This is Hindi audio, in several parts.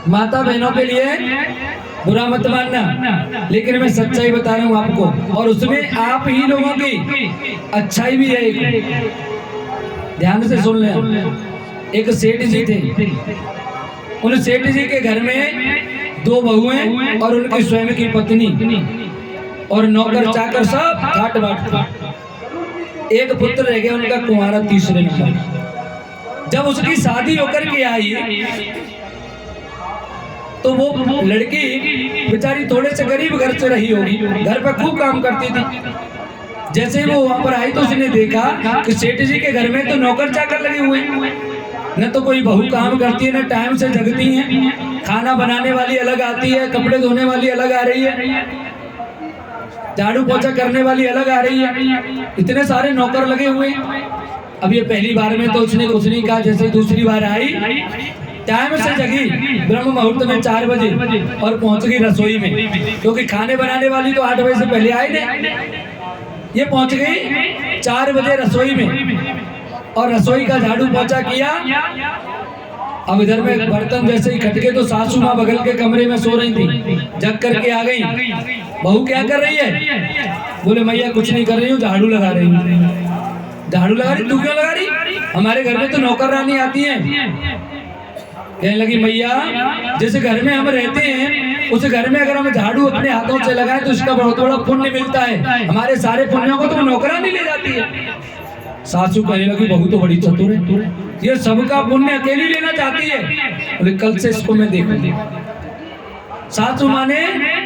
माता बहनों के लिए बुरा मत मानना, लेकिन मैं सच्चाई बता रहा हूँ आपको, और उसमें आप ही लोगों की अच्छाई भी है। ध्यान से सुन लें। एक सेठ जी थे, उन सेठ जी के घर में 2 बहुएं और उनकी स्वयं की पत्नी और नौकर चाकर सब ठाट बाट। एक पुत्र रह गया उनका कुंवारा, तीसरे नंबर। जब उसकी शादी होकर के आई तो वो लड़की बेचारी थोड़े से गरीब घर से रही होगी, घर पर खूब काम करती थी। जैसे ही वो वहां पर आई तो उसने देखा कि सेठ जी के घर में तो नौकर चाकर लगे हुए, न तो कोई बहू काम करती है, न टाइम से जगती है। खाना बनाने वाली अलग आती है, कपड़े धोने वाली अलग आ रही है, झाड़ू पोछा करने वाली अलग आ रही है, इतने सारे नौकर लगे हुए। अब ये पहली बार में तो उसने कुछ नहीं कहा। जैसे दूसरी बार आई, टाइम से जगी, ब्रह्म मुहूर्त में 4 बजे, और पहुंच गई रसोई में, क्योंकि खाने बनाने वाली तो 8 बजे से पहले आई नहीं। ये पहुंच गई 4 बजे रसोई में, और रसोई का झाड़ू पोछा किया। अब इधर में बर्तन जैसे ही खटके तो सासू माँ बगल के कमरे में सो रही थी, जग करके आ गई। बहू क्या कर रही है? बोले मैया कुछ नहीं कर रही हूँ, झाड़ू लगा रही हूँ। झाड़ू लगा रही? तू क्यों लगा रही? हमारे घर में तो नौकर रानी आती है। कहने लगी मैया, जैसे घर में हम रहते हैं, उस घर में अगर हम झाड़ू अपने हाथों से लगाएं तो इसका बहुत बड़ा पुण्य मिलता है। हमारे सारे पुण्यों को तो नौकरानी ले जाती है। सासू कहने लगी बहू तो बड़ी चतुर है, ये सबका पुण्य अकेली लेना चाहती है। बोले कल से इसको मैं देखूंगी। सासू माँ ने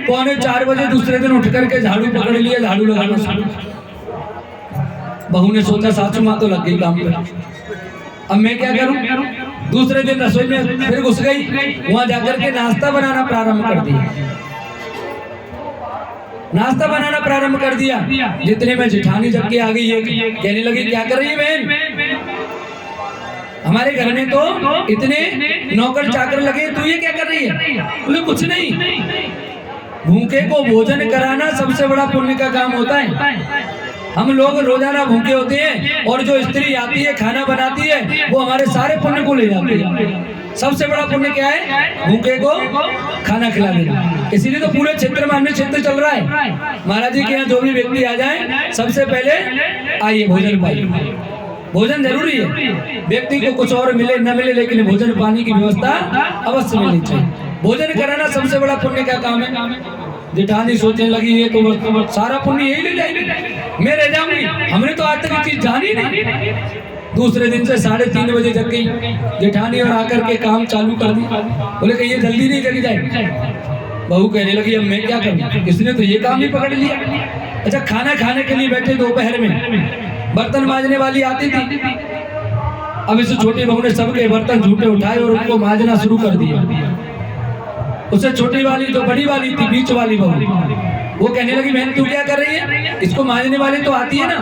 3:45 बजे दूसरे दिन उठ करके झाड़ू पकड़ लिया, झाड़ू लगाना शुरू। बहू ने सोचा सासू माँ तो लग गई काम पे, अब मैं क्या करूं? दूसरे दिन रसोई में फिर घुस गई, वहां जाकर के नाश्ता बनाना प्रारंभ कर दिया। नाश्ता बनाना प्रारंभ कर दिया। जितने में जेठानी जब के आ गई है, कहने लगी क्या कर रही है बहन? हमारे घर में तो इतने नौकर चाकर लगे, तू ये क्या कर रही है? बोले कुछ नहीं, भूखे को भोजन कराना सबसे बड़ा पुण्य का काम होता है। हम लोग रोजाना भूखे होते हैं, और जो स्त्री आती है खाना बनाती है वो हमारे सारे पुण्य को ले जाती है। सबसे बड़ा पुण्य क्या है? भूखे को खाना खिला देना। इसीलिए तो पूरे क्षेत्र में अन्य क्षेत्र चल रहा है। महाराज जी के यहाँ जो भी व्यक्ति आ जाए, सबसे पहले आइए भोजन पाइए। भोजन जरूरी है, व्यक्ति को कुछ और मिले न मिले, लेकिन भोजन पानी की व्यवस्था अवश्य मिलनी चाहिए। भोजन कराना सबसे बड़ा पुण्य का काम है। जेठानी सोचने लगी ये तो सारा पुण्य यही ले जाएगी, मैं रह जाऊंगी, हमने तो आज तक ये चीज जानी नहीं। दूसरे दिन से 3:30 बजे जग गई जेठानी, और आकर के काम चालू कर दी। बोले कि ये जल्दी नहीं जगी जाए। बहू कहने लगी अब मैं क्या करूं, इसने तो ये काम ही पकड़ लिया। अच्छा, खाना खाने के लिए बैठे दोपहर में, बर्तन मांजने वाली आती थी। अब इस छोटी बहू ने सबके बर्तन झूठे उठाए और उनको मांजना शुरू कर दिया। उससे छोटी वाली जो बड़ी वाली थी, बीच वाली बहू, वो कहने लगी बहन तू क्या कर रही है? इसको मांजने वाली तो आती है ना।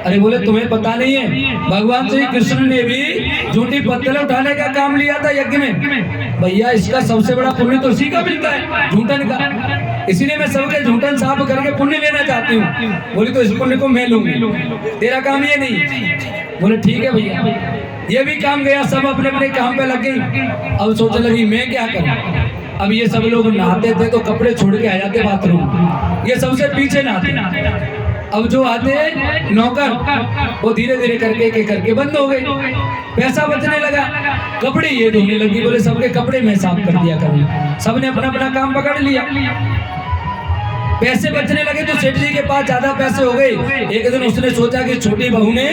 अरे बोले तुम्हें पता नहीं है, भगवान श्री कृष्ण ने भी झूठी पत्तल उठाने का काम लिया था यज्ञ में। भैया इसका सबसे बड़ा पुण्य तो उसी का मिलता है, झूठन का। इसीलिए मैं सबके झूठन साफ करके पुण्य लेना चाहती हूँ। बोली तो इस पुण्य को मैं लूंगी, तेरा काम ये नहीं। बोले ठीक है भैया, ये भी काम गया। सब अपने अपने काम पे लग गई। अब सोचने लगी मैं क्या करूँ। अब ये सब लोग नहाते थे तो कपड़े छोड़ के आ जाते बाथरूम, ये सबसे पीछे नहाते। अब जो आते नौकर वो धीरे धीरे करके बंद हो गए। पैसा बचने लगा, कपड़े ये धोने लगी। बोले सबके कपड़े मैं साफ कर दिया करूँ। सबने अपना अपना काम पकड़ लिया। पैसे बचने लगे तो सेठ जी के पास ज्यादा पैसे हो गए। एक दिन उसने सोचा कि छोटी बहू ने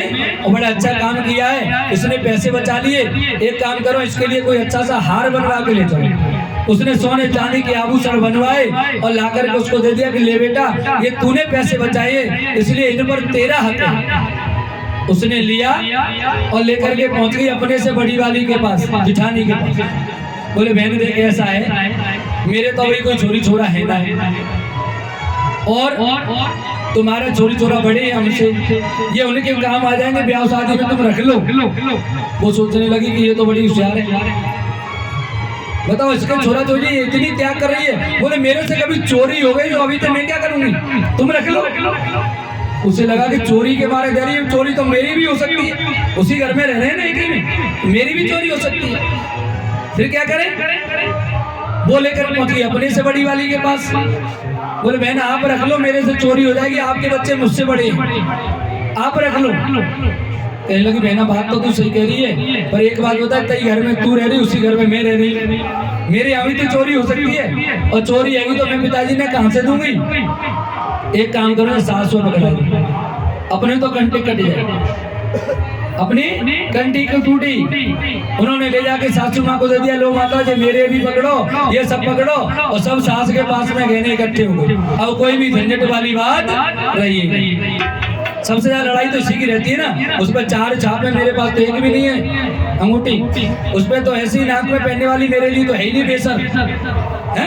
बड़ा अच्छा काम किया है, इसने पैसे बचा लिए, एक काम करो इसके लिए कोई अच्छा सा हार बनवा के ले चलो। उसने सोने चांदी के आभूषण बनवाए और लाकर के उसको दे दिया कि ले बेटा ये तूने पैसे बचाए, इसलिए इन पर तेरा हक है। उसने लिया और लेकर के पहुंच गई अपने से बड़ी वाली के पास, जेठानी के पास। बोले बहन देख ऐसा है, मेरे तो अभी कोई छोरी छोरा है ना, और तुम्हारे छोरी छोरा बड़े हैं हमसे, ये उनके काम आ जाएंगे, ब्याह शादी में तुम रख लो। वो सोचने लगी कि ये तो बड़ी होशियार है, बताओ इसके छोरा छोरी इतनी त्याग कर रही है। बोले मेरे से कभी चोरी हो गई तो अभी तो मैं क्या करूंगी, तुम रख लो। उसे लगा कि चोरी के बारे में रही, चोरी तो मेरी भी हो सकती है, उसी घर में रह रहे हैं ना एक ही में, मेरी भी चोरी हो सकती है। फिर क्या करें? वो लेकर पहुंच गई अपने से बड़ी वाली के पास। बोले बहन आप रख लो, मेरे से चोरी हो जाएगी, आपके बच्चे मुझसे बड़े हैं, आप रख लो। कहने लगी बहना बात तो तू सही कह रही है, पर एक बात बता, कई घर में तू रह रही, उसी घर में मैं रह रही, मेरे यहाँ भी तो चोरी हो सकती है, और चोरी आएगी तो मैं पिताजी ने कहाँ से दूंगी? एक काम करो, 700 पकड़ा दो, अपने तो कंटे कट जाए, अपनी कंटी को टूटी। उन्होंने ले जाके सासू माँ को दे दिया, लो माता जी मेरे भी पकड़ो, ये सब पकड़ो, और सब सास के पास में गहने इकट्ठे हो गए। अब कोई भी झंझट वाली बात रही नहीं। सबसे ज्यादा लड़ाई तो इसी की रहती है ना, उस पर 4 छाप है, मेरे पास तो एक भी नहीं है अंगूठी, उस पर तो ऐसी नाक में पहनने वाली मेरे लिए तो है ही नहीं बेसर है।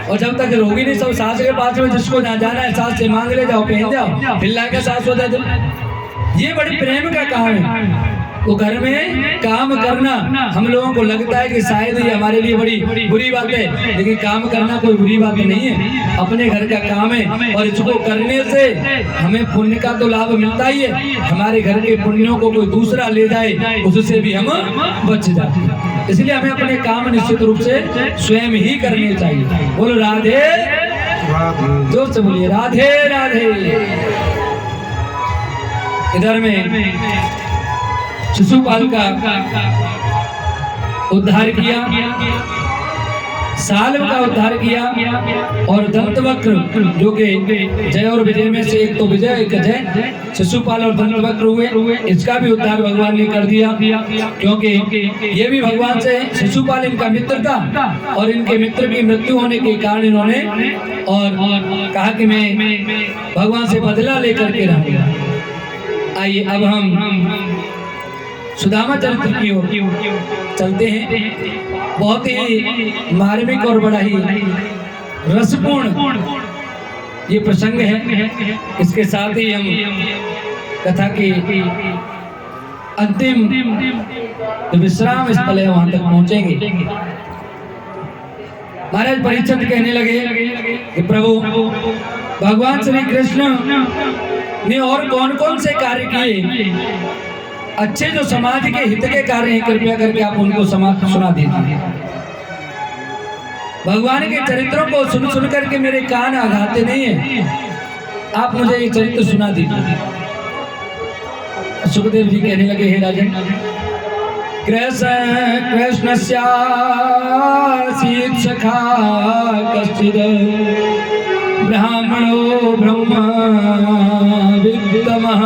और जब तक रोगी नहीं, सब सास के पास में जिसको ना जाना है सास से मांग ले जाओ, पहन जाओ, फिर लाके सास हो जाए। ये बड़ी प्रेम का काम है। वो घर में काम करना हम लोगों को लगता है कि शायद ये हमारे लिए बड़ी बुरी बात है, लेकिन काम करना कोई बुरी बात नहीं है, अपने घर का काम है, और इसको करने से हमें पुण्य का तो लाभ मिलता ही है, हमारे घर के पुण्यों को कोई दूसरा ले जाए उससे भी हम बच जाते हैं। इसलिए हमें अपने काम निश्चित रूप से स्वयं ही करने चाहिए। बोलो राधे, जोर से बोलिए राधे राधे। इधर में शिशुपाल का उद्धार किया, साल्व का उद्धार किया, और दंतवक्र जो कि जय और विजय में से एक तो विजय एक जय, शिशुपाल और दंतवक्र हुए, इसका भी उद्धार भगवान ने कर दिया, क्योंकि ये भी भगवान से, शिशुपाल इनका मित्र था, और इनके मित्र की मृत्यु होने के कारण इन्होंने और कहा कि मैं भगवान से बदला लेकर के रहूंगा। आइए अब हम सुदामा चरित्र की ओर चलते हैं। बहुत ही मार्मिक और बड़ा ही रसपूर्ण ये प्रसंग है। इसके साथ ही हम कथा की अंतिम जो विश्राम स्थल है वहां तक पहुंचेंगे। महाराज परीक्षित कहने लगे कि प्रभु भगवान श्री कृष्ण ने और कौन कौन से कार्य किए, अच्छे जो समाज के हित के कार्य हैं, कृपया करके आप उनको सुना दीजिए। भगवान के चरित्रों को सुन सुन करके मेरे कान आघाते नहीं है, आप मुझे ये चरित्र सुना दीजिए। सुखदेव जी कहने लगे हे राजन, कृष्ण सखा कश्चिद ब्राह्मणो ब्रह्म विद्तमः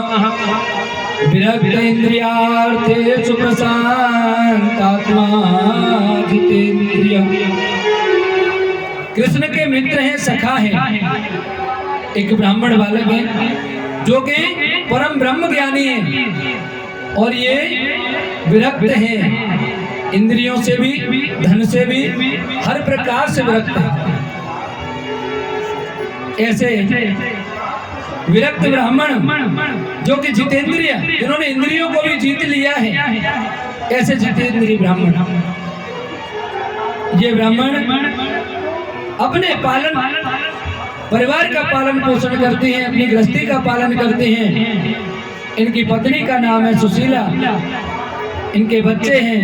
विरक्त इंद्रियार्थेषु प्रशांतात्मा जितेंद्रिय। कृष्ण के मित्र हैं, सखा हैं, एक ब्राह्मण बालक है जो कि परम ब्रह्म ज्ञानी है, और ये विरक्त हैं, इंद्रियों से भी धन से भी हर प्रकार से विरक्त है। ऐसे विरक्त ब्राह्मण जो कि जितेंद्रिय, जिन्होंने इंद्रियों को भी जीत लिया है, ऐसे जितेंद्रिय ब्राह्मण। ये ब्राह्मण अपने परिवार का पालन पोषण करते हैं, अपनी गृहस्थी का पालन करते हैं। इनकी पत्नी का नाम है सुशीला, इनके बच्चे हैं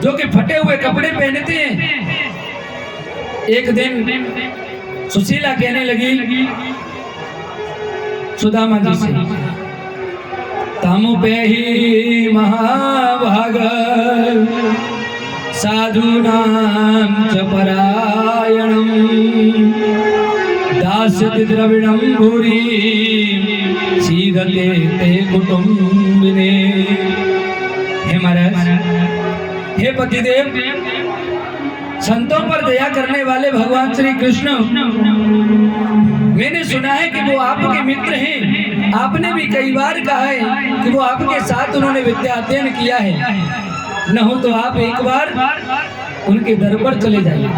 जो कि फटे हुए कपड़े पहनते हैं। एक दिन सुशीला कहने लगी सुदामा जी से, तामु पे ही महाभाग साधूनां च परायणं दास्यति द्रविणं भूरि सीदते ते कुटुंबिने। हे महाराज, हे पतिदेव, संतों पर दया करने वाले भगवान श्री कृष्ण, मैंने सुना है कि वो आपके मित्र हैं। आपने भी कई बार कहा है कि वो आपके साथ उन्होंने विद्या अध्ययन किया है। न हो तो आप एक बार उनके दर पर चले जाइए,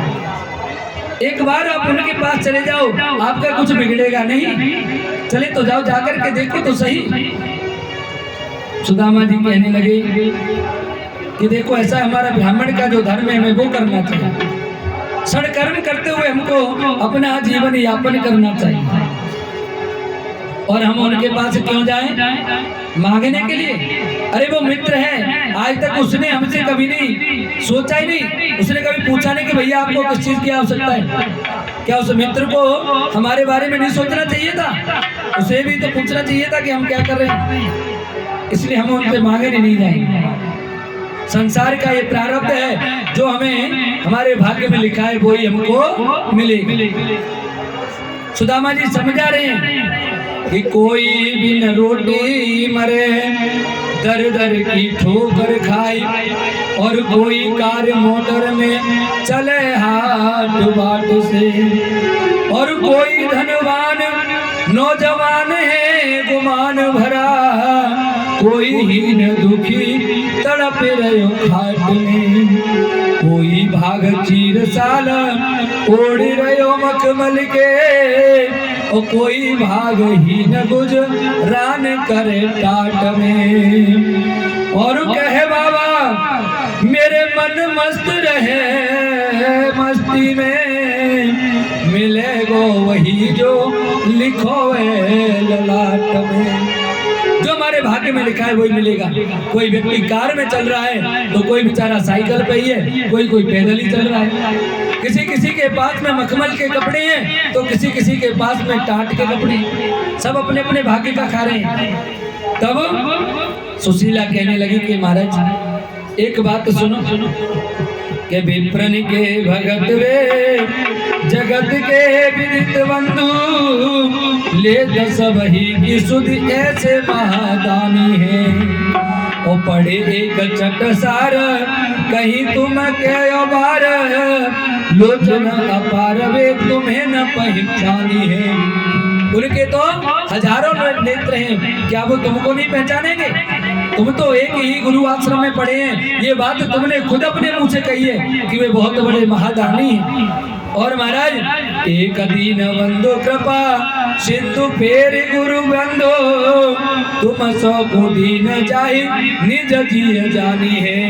एक बार आप उनके पास चले जाओ, आपका कुछ बिगड़ेगा नहीं। चले तो जाओ, जाकर के देखो तो सही। सुदामा जी कहने लगे कि देखो, ऐसा हमारा ब्राह्मण का जो धर्म है हमें वो करना चाहिए, सड़कर्म करते हुए हमको अपना जीवन यापन करना चाहिए। और हम उनके पास क्यों जाएं मांगने के लिए? अरे वो मित्र है, आज तक उसने हमसे कभी नहीं सोचा ही नहीं, उसने कभी पूछा नहीं कि भैया आपको किस चीज की आवश्यकता है। क्या उस मित्र को हमारे बारे में नहीं सोचना चाहिए था? उसे भी तो पूछना चाहिए था कि हम क्या कर रहे हैं। इसलिए हम उनसे मांगने नहीं जाएंगे। संसार का ये प्रारब्ध है, जो हमें हमारे भाग्य में लिखा है वो ही हमको मिलेगा। सुदामा जी समझा रहे हैं कि कोई बिन रोटी मरे, दर दर की ठोकर खाई, और कोई कार मोटर में चले हाथ बाट से, और कोई धनवान नौजवान है गुमान भरा, कोई हीन दुखी तड़प रहो खाट में, कोई भाग चीर साल ओढ़ रहो मखमल के, और कोई भाग हीन गुजरान करे टाट में। और कहे बाबा मेरे मन मस्त रहे मस्ती में, मिलेगो वही जो लिखो है ललाट में। जो हमारे भाग्य में लिखा है वही मिलेगा। कोई व्यक्ति कार में चल रहा है तो कोई बेचारा साइकिल पे ही है, कोई पैदल ही चल रहा है। किसी किसी के पास में मखमल के कपड़े हैं तो किसी किसी के पास में टाट के कपड़े, सब अपने अपने भाग्य का खा रहे हैं। तब सुशीला कहने लगी कि महाराज एक बात सुनो, के विप्रन के भगत वे जगत के विदित बंधु, ले सब ही की सुध ऐसे महादानी है, ओ पढ़े एक चट सार कहीं तुम के बार, लोचन अपार वे तुम्हें न पहचानी है। उनके तो हजारों नेत्र हैं, क्या वो तुमको नहीं पहचानेंगे? तुम तो एक ही गुरु आश्रम में पढ़े हैं, ये बात तुमने खुद अपने मुंह से कही है कि वे बहुत बड़े महादानी हैं। और महाराज एक दीन बंधु कृपा सिंधु फेर गुरु बंधो, तुम सौ को दीन जाहि निज जी जानी है,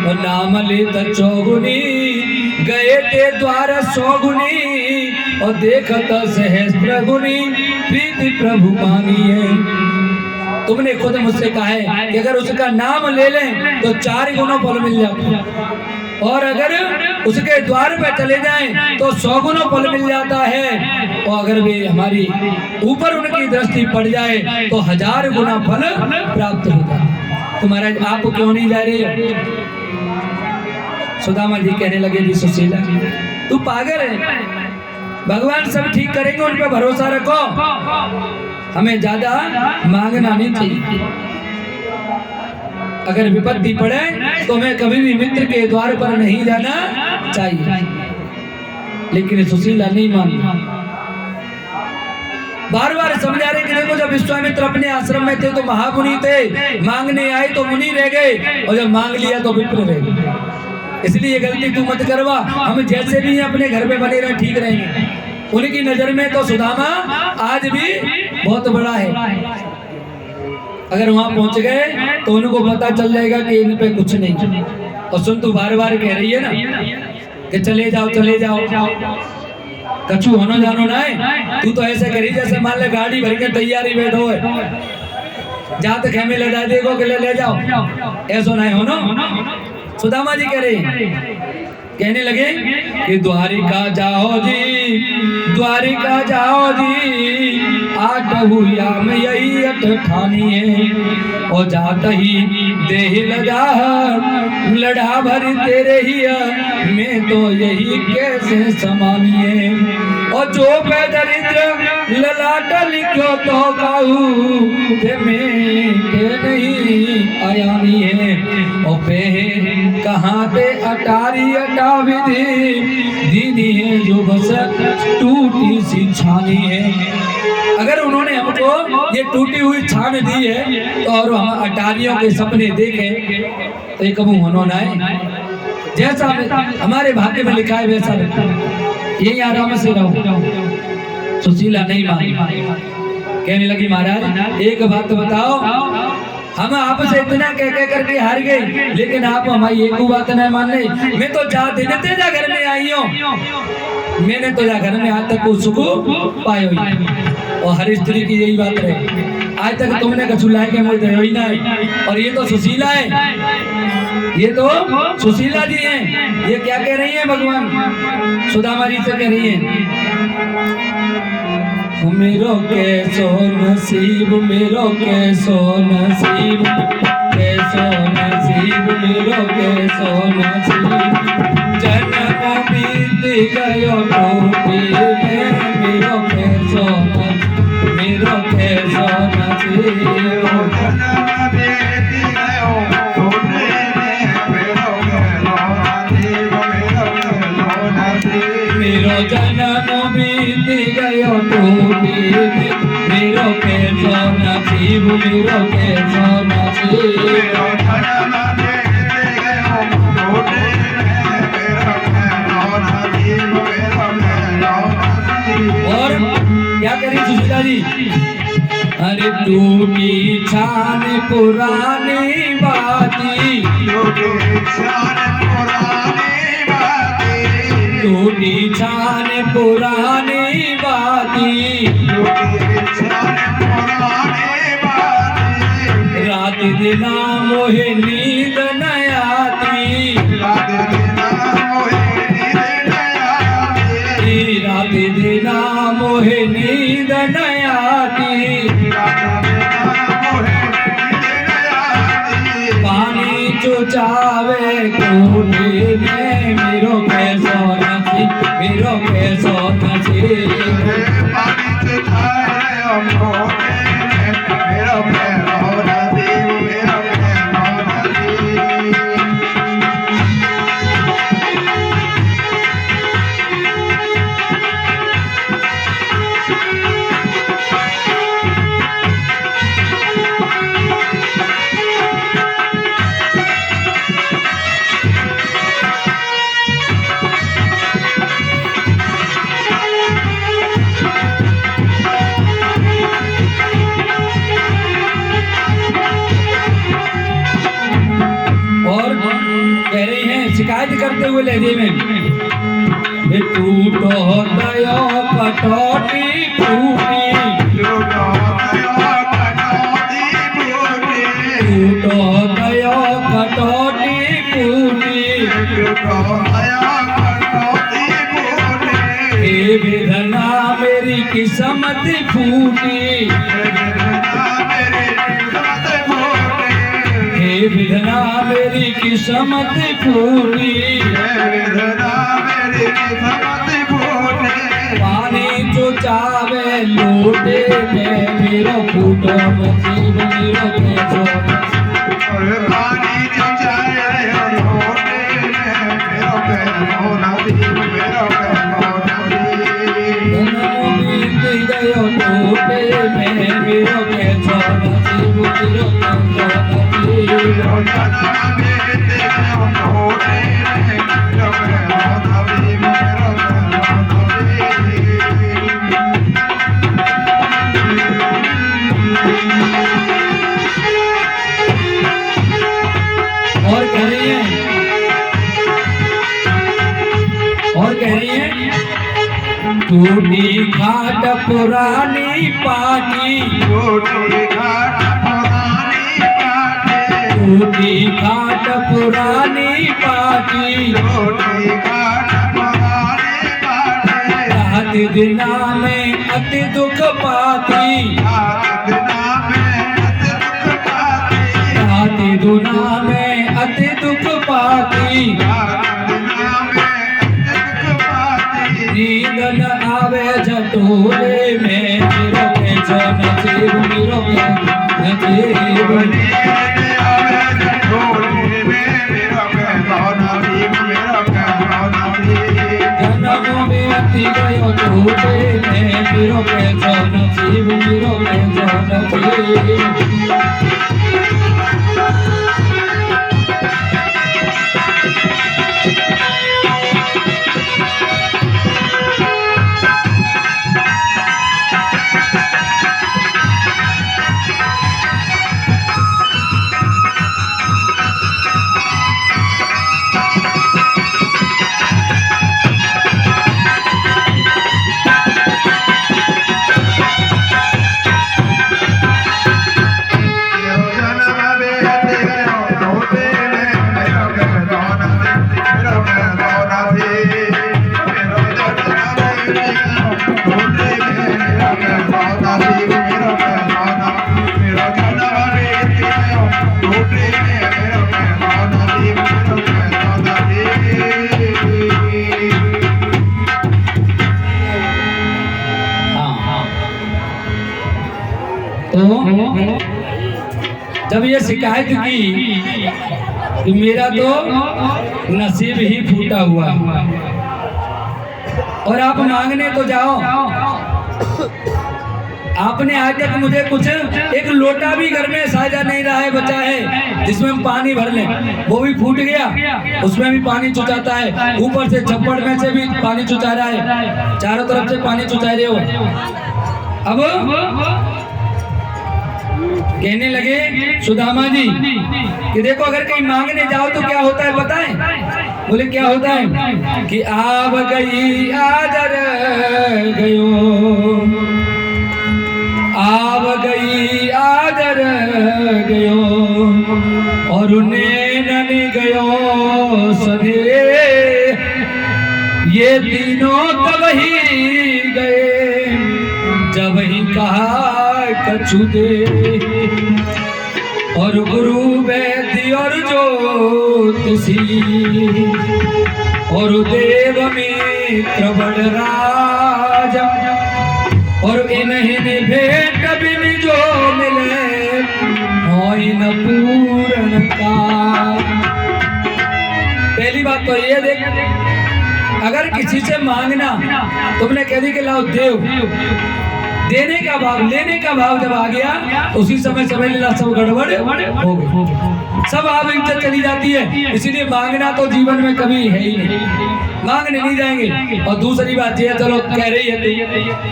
और नाम लेत चौगुनी गए ते द्वार सौगुनी, और देखत सहस्त्र गुनी प्रीति प्रभु मानी है। तुमने खुद मुझसे कहा है कि अगर उसका नाम ले लें तो 4 गुना फल मिल जाता है, और अगर उसके द्वार पे चले जाएं तो 100 गुना फल मिल जाता है, और अगर वे हमारी ऊपर उनकी दृष्टि पड़ जाए तो 1000 गुना फल प्राप्त होता है। तो महाराज आप क्यों नहीं जा रहे हो? सुदामा जी कहने लगे जी सुशीला तू पागल है, भगवान सब ठीक करेंगे, उन पे भरोसा रखो, हमें ज्यादा मांगना नहीं चाहिए। अगर विपत्ति पड़े तो हमें कभी भी मित्र के द्वार पर नहीं जाना चाहिए। लेकिन सुशीला नहीं मानी, बार बार समझा रहे कि देखो जब विश्वामित्र अपने आश्रम में थे तो महामुनि थे, मांगने आए तो मुनि रह गए, और जब मांग लिया तो विप्र रह गए। इसलिए गलती तू मत करवा, हम जैसे भी अपने घर में बने रहे ठीक रहेंगे। उनकी नजर में तो सुदामा आज भी बहुत बड़ा है। अगर वहां पहुंच गए तो उनको पता चल जाएगा कि इन पे कुछ नहीं। और सुन तू बार बार कह रही है ना कि चले जाओ चले जाओ, कछु होना जानो ना है। तू तो ऐसे करी जैसे मान ले गाड़ी भर के तैयारी बैठो है, जहाँ तक हमें ले जा देखो कि ले जाओ, ऐसा नहीं हो ना। सुदामा जी कह रहे कहने लगे कि द्वारिका जाओ जी, द्वारिका जाओ जी, आठहुया में यही अठानी है, और जात ही देह लगा लड़ा भर तेरे ही में तो यही कैसे समानी है, और जो पे दरिद्र ललाट लिखो तो काहू में के नहीं आयानी है, और पे कहाँ पे अटारी अटा विधि दीनी है जो बस टूटी सी छानी है। अगर उन्होंने हमको ये टूटी हुई छान दी है तो और हम अटारियों के सपने देखे तो ये कबू होना है। जैसा हमारे भाग्य में लिखा है वैसा यही आराम से रहो। सुशीला नहीं मानी, कहने लगी महाराज एक बात बताओ, हम आपसे इतना कह कह करके हार गए, लेकिन आप हमारी एक बात नहीं मान रही। मैं तो जा दिन तेजा घर में आई हूँ, मैंने तो जा घर में आज तक को सुख पायो, और हर स्त्री की यही बात रहे। आज तक तुमने कछु लाए के मुझे दे ही ना है। और ये तो सुशीला है, ये तो सुशीला जी हैं। ये क्या कह रही है भगवान सुदामा जी से कह रही है, मेरो कैसो नसीब, मेरो कैसो नसीब, कैसो नसीब, मेरो कैसो नसीब, जन्म बीत गयो टोटी में, मेरो कैसो मेरो कैसो नसीब, जन्म बीत गयो टोटी में, मेरो कैसो नसीब, मेरो कैसो नसीब, मेरो जन्म बीत गयो टोटी में, मेरो कैसो नसीब, मेरो कैसो नसीब, मेरो जन्म बीत गयो टोटी में, मेरो कैसो नसीब, मेरो कैसो नसीब। और क्या करी सुशीला जी, अरे टूटी छान पुरानी बाती, टूटी छान पुरानी बाती, टूटी छान पुरानी बाती, टूटी छान पुरानी बाती, रात दिना मोहे नींद न आती, रात दिना मोहे नींद न आती, रात दिना मोहे नींद न आती, रात दिना मोहे नींद न आती, पानी चुचावे कोठे में, मेरो कैसो नसीब, मेरो कैसो नसीब, पानी चुचाए कोठे में, मेरो कैसो नसीब, मेरो कैसो नसीब। और कह रही हैं शिकायत करते हुए लहजे में, ये टूटो दयो कटौती फूटी, टूटो दयो कटौती फूटी, टूटो दयो कटौती फूटी, टूटो दयो कटौती फूटी, हे विधना मेरी किस्मत फूटी, हे विधना मेरी किस्मत फूटी, हे विधना मेरी किस्मत फूटी, पानी चुचावे लोटे में, मेरो फूटो नसीब, मेरो कैसो नसीब, और पानी चुचाए लोटे में, मेरो कैसो नसीब, मेरो कैसो नसीब। जन्म बीत गयो टोटे में, मेरो कैसो नसीब, मेरो कैसो नसीब, मेरो जन्म बीत गयो टोटे में, मेरो कैसो नसीब, मेरो कैसो नसीब। और कह रही है, और कह रही है, टूटी घाट पुरानी पाटी, टूटी घाट पुरानी पाटी, टूटी घाट पुरानी पाटी, टूटी घाट पुरानी पाटी, रात दिना में अति दुख पाती, रात दिना में अति दुख पाती, रात दुना में अति दुख पाती, रात दिना में अति दुख पाती, नींद न आवे झटोरे में, मेरो कैसो नसीब, मेरो कैसो नसीब, नींद आवे झटोरे में, मेरो कैसो नसीब, मेरो कैसो नसीब। जन्म बीत गयो टूटे में, मेरो कैसो नसीब, मेरो कैसो नसीब। जब ये शिकायत की कि मेरा तो नसीब ही फूटा हुआ है और आप मांगने तो जाओ, आपने आज तक मुझे कुछ एक लोटा भी घर में साझा नहीं रहा है, बचा है जिसमें हम पानी भर लें, वो भी फूट गया, उसमें भी पानी चुचाता है, ऊपर से छप्पड़ में से भी पानी चुचा रहा है, चारों तरफ से पानी चुचा रहे हो। अब कहने लगे सुदामा जी कि देखो अगर कहीं मांगने जाओ तो क्या होता है बताएं? बोले क्या होता है कि आब गई आदर गयो, आब गई आदर गयो और नैनन गयो सदे, ये तीनों तब ही गए जब ही कहा कछु दे, और गुरु वैद्य और ज्योतिषी और देव मित्र बलराज और इन्हें भेंट बिन जो मिले होई न पूर्ण का। पहली बात तो ये देख, अगर किसी से मांगना तुमने कह दी कि लाओ देव, देने का भाव लेने का भाव जब आ गया उसी समय समझ लेना सब गड़बड़ हो गई, सब आप इज्जत चली जाती है। इसीलिए मांगना तो जीवन में कभी है ही नहीं, मांगने नहीं जाएंगे। और दूसरी बात ये, चलो कह रही है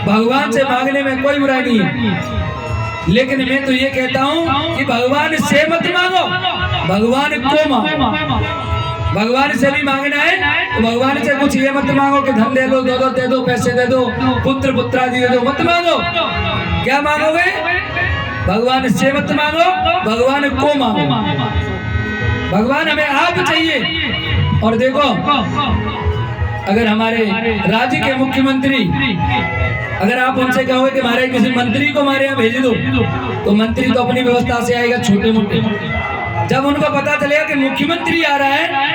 भगवान से मांगने में कोई बुराई नहीं है, लेकिन मैं तो ये कहता हूँ कि भगवान से मत मांगो, भगवान को मांगो। भगवान से भी मांगना है तो भगवान से कुछ ये मत मांगो कि धन दे दो, दौलत दे दो, पैसे दे दो, पुत्र पुत्रादि दे दो, मत मांगो। क्या मांगोगे? भगवान से मत मांगो, भगवान को मांगो। भगवान हमें आप चाहिए। और देखो अगर हमारे राज्य के मुख्यमंत्री, अगर आप उनसे कहोगे कि हमारे किसी मंत्री को हमारे यहाँ भेज दो, तो मंत्री तो अपनी व्यवस्था से आएगा छोटे मोटे। जब उनको पता चलेगा कि मुख्यमंत्री आ रहा है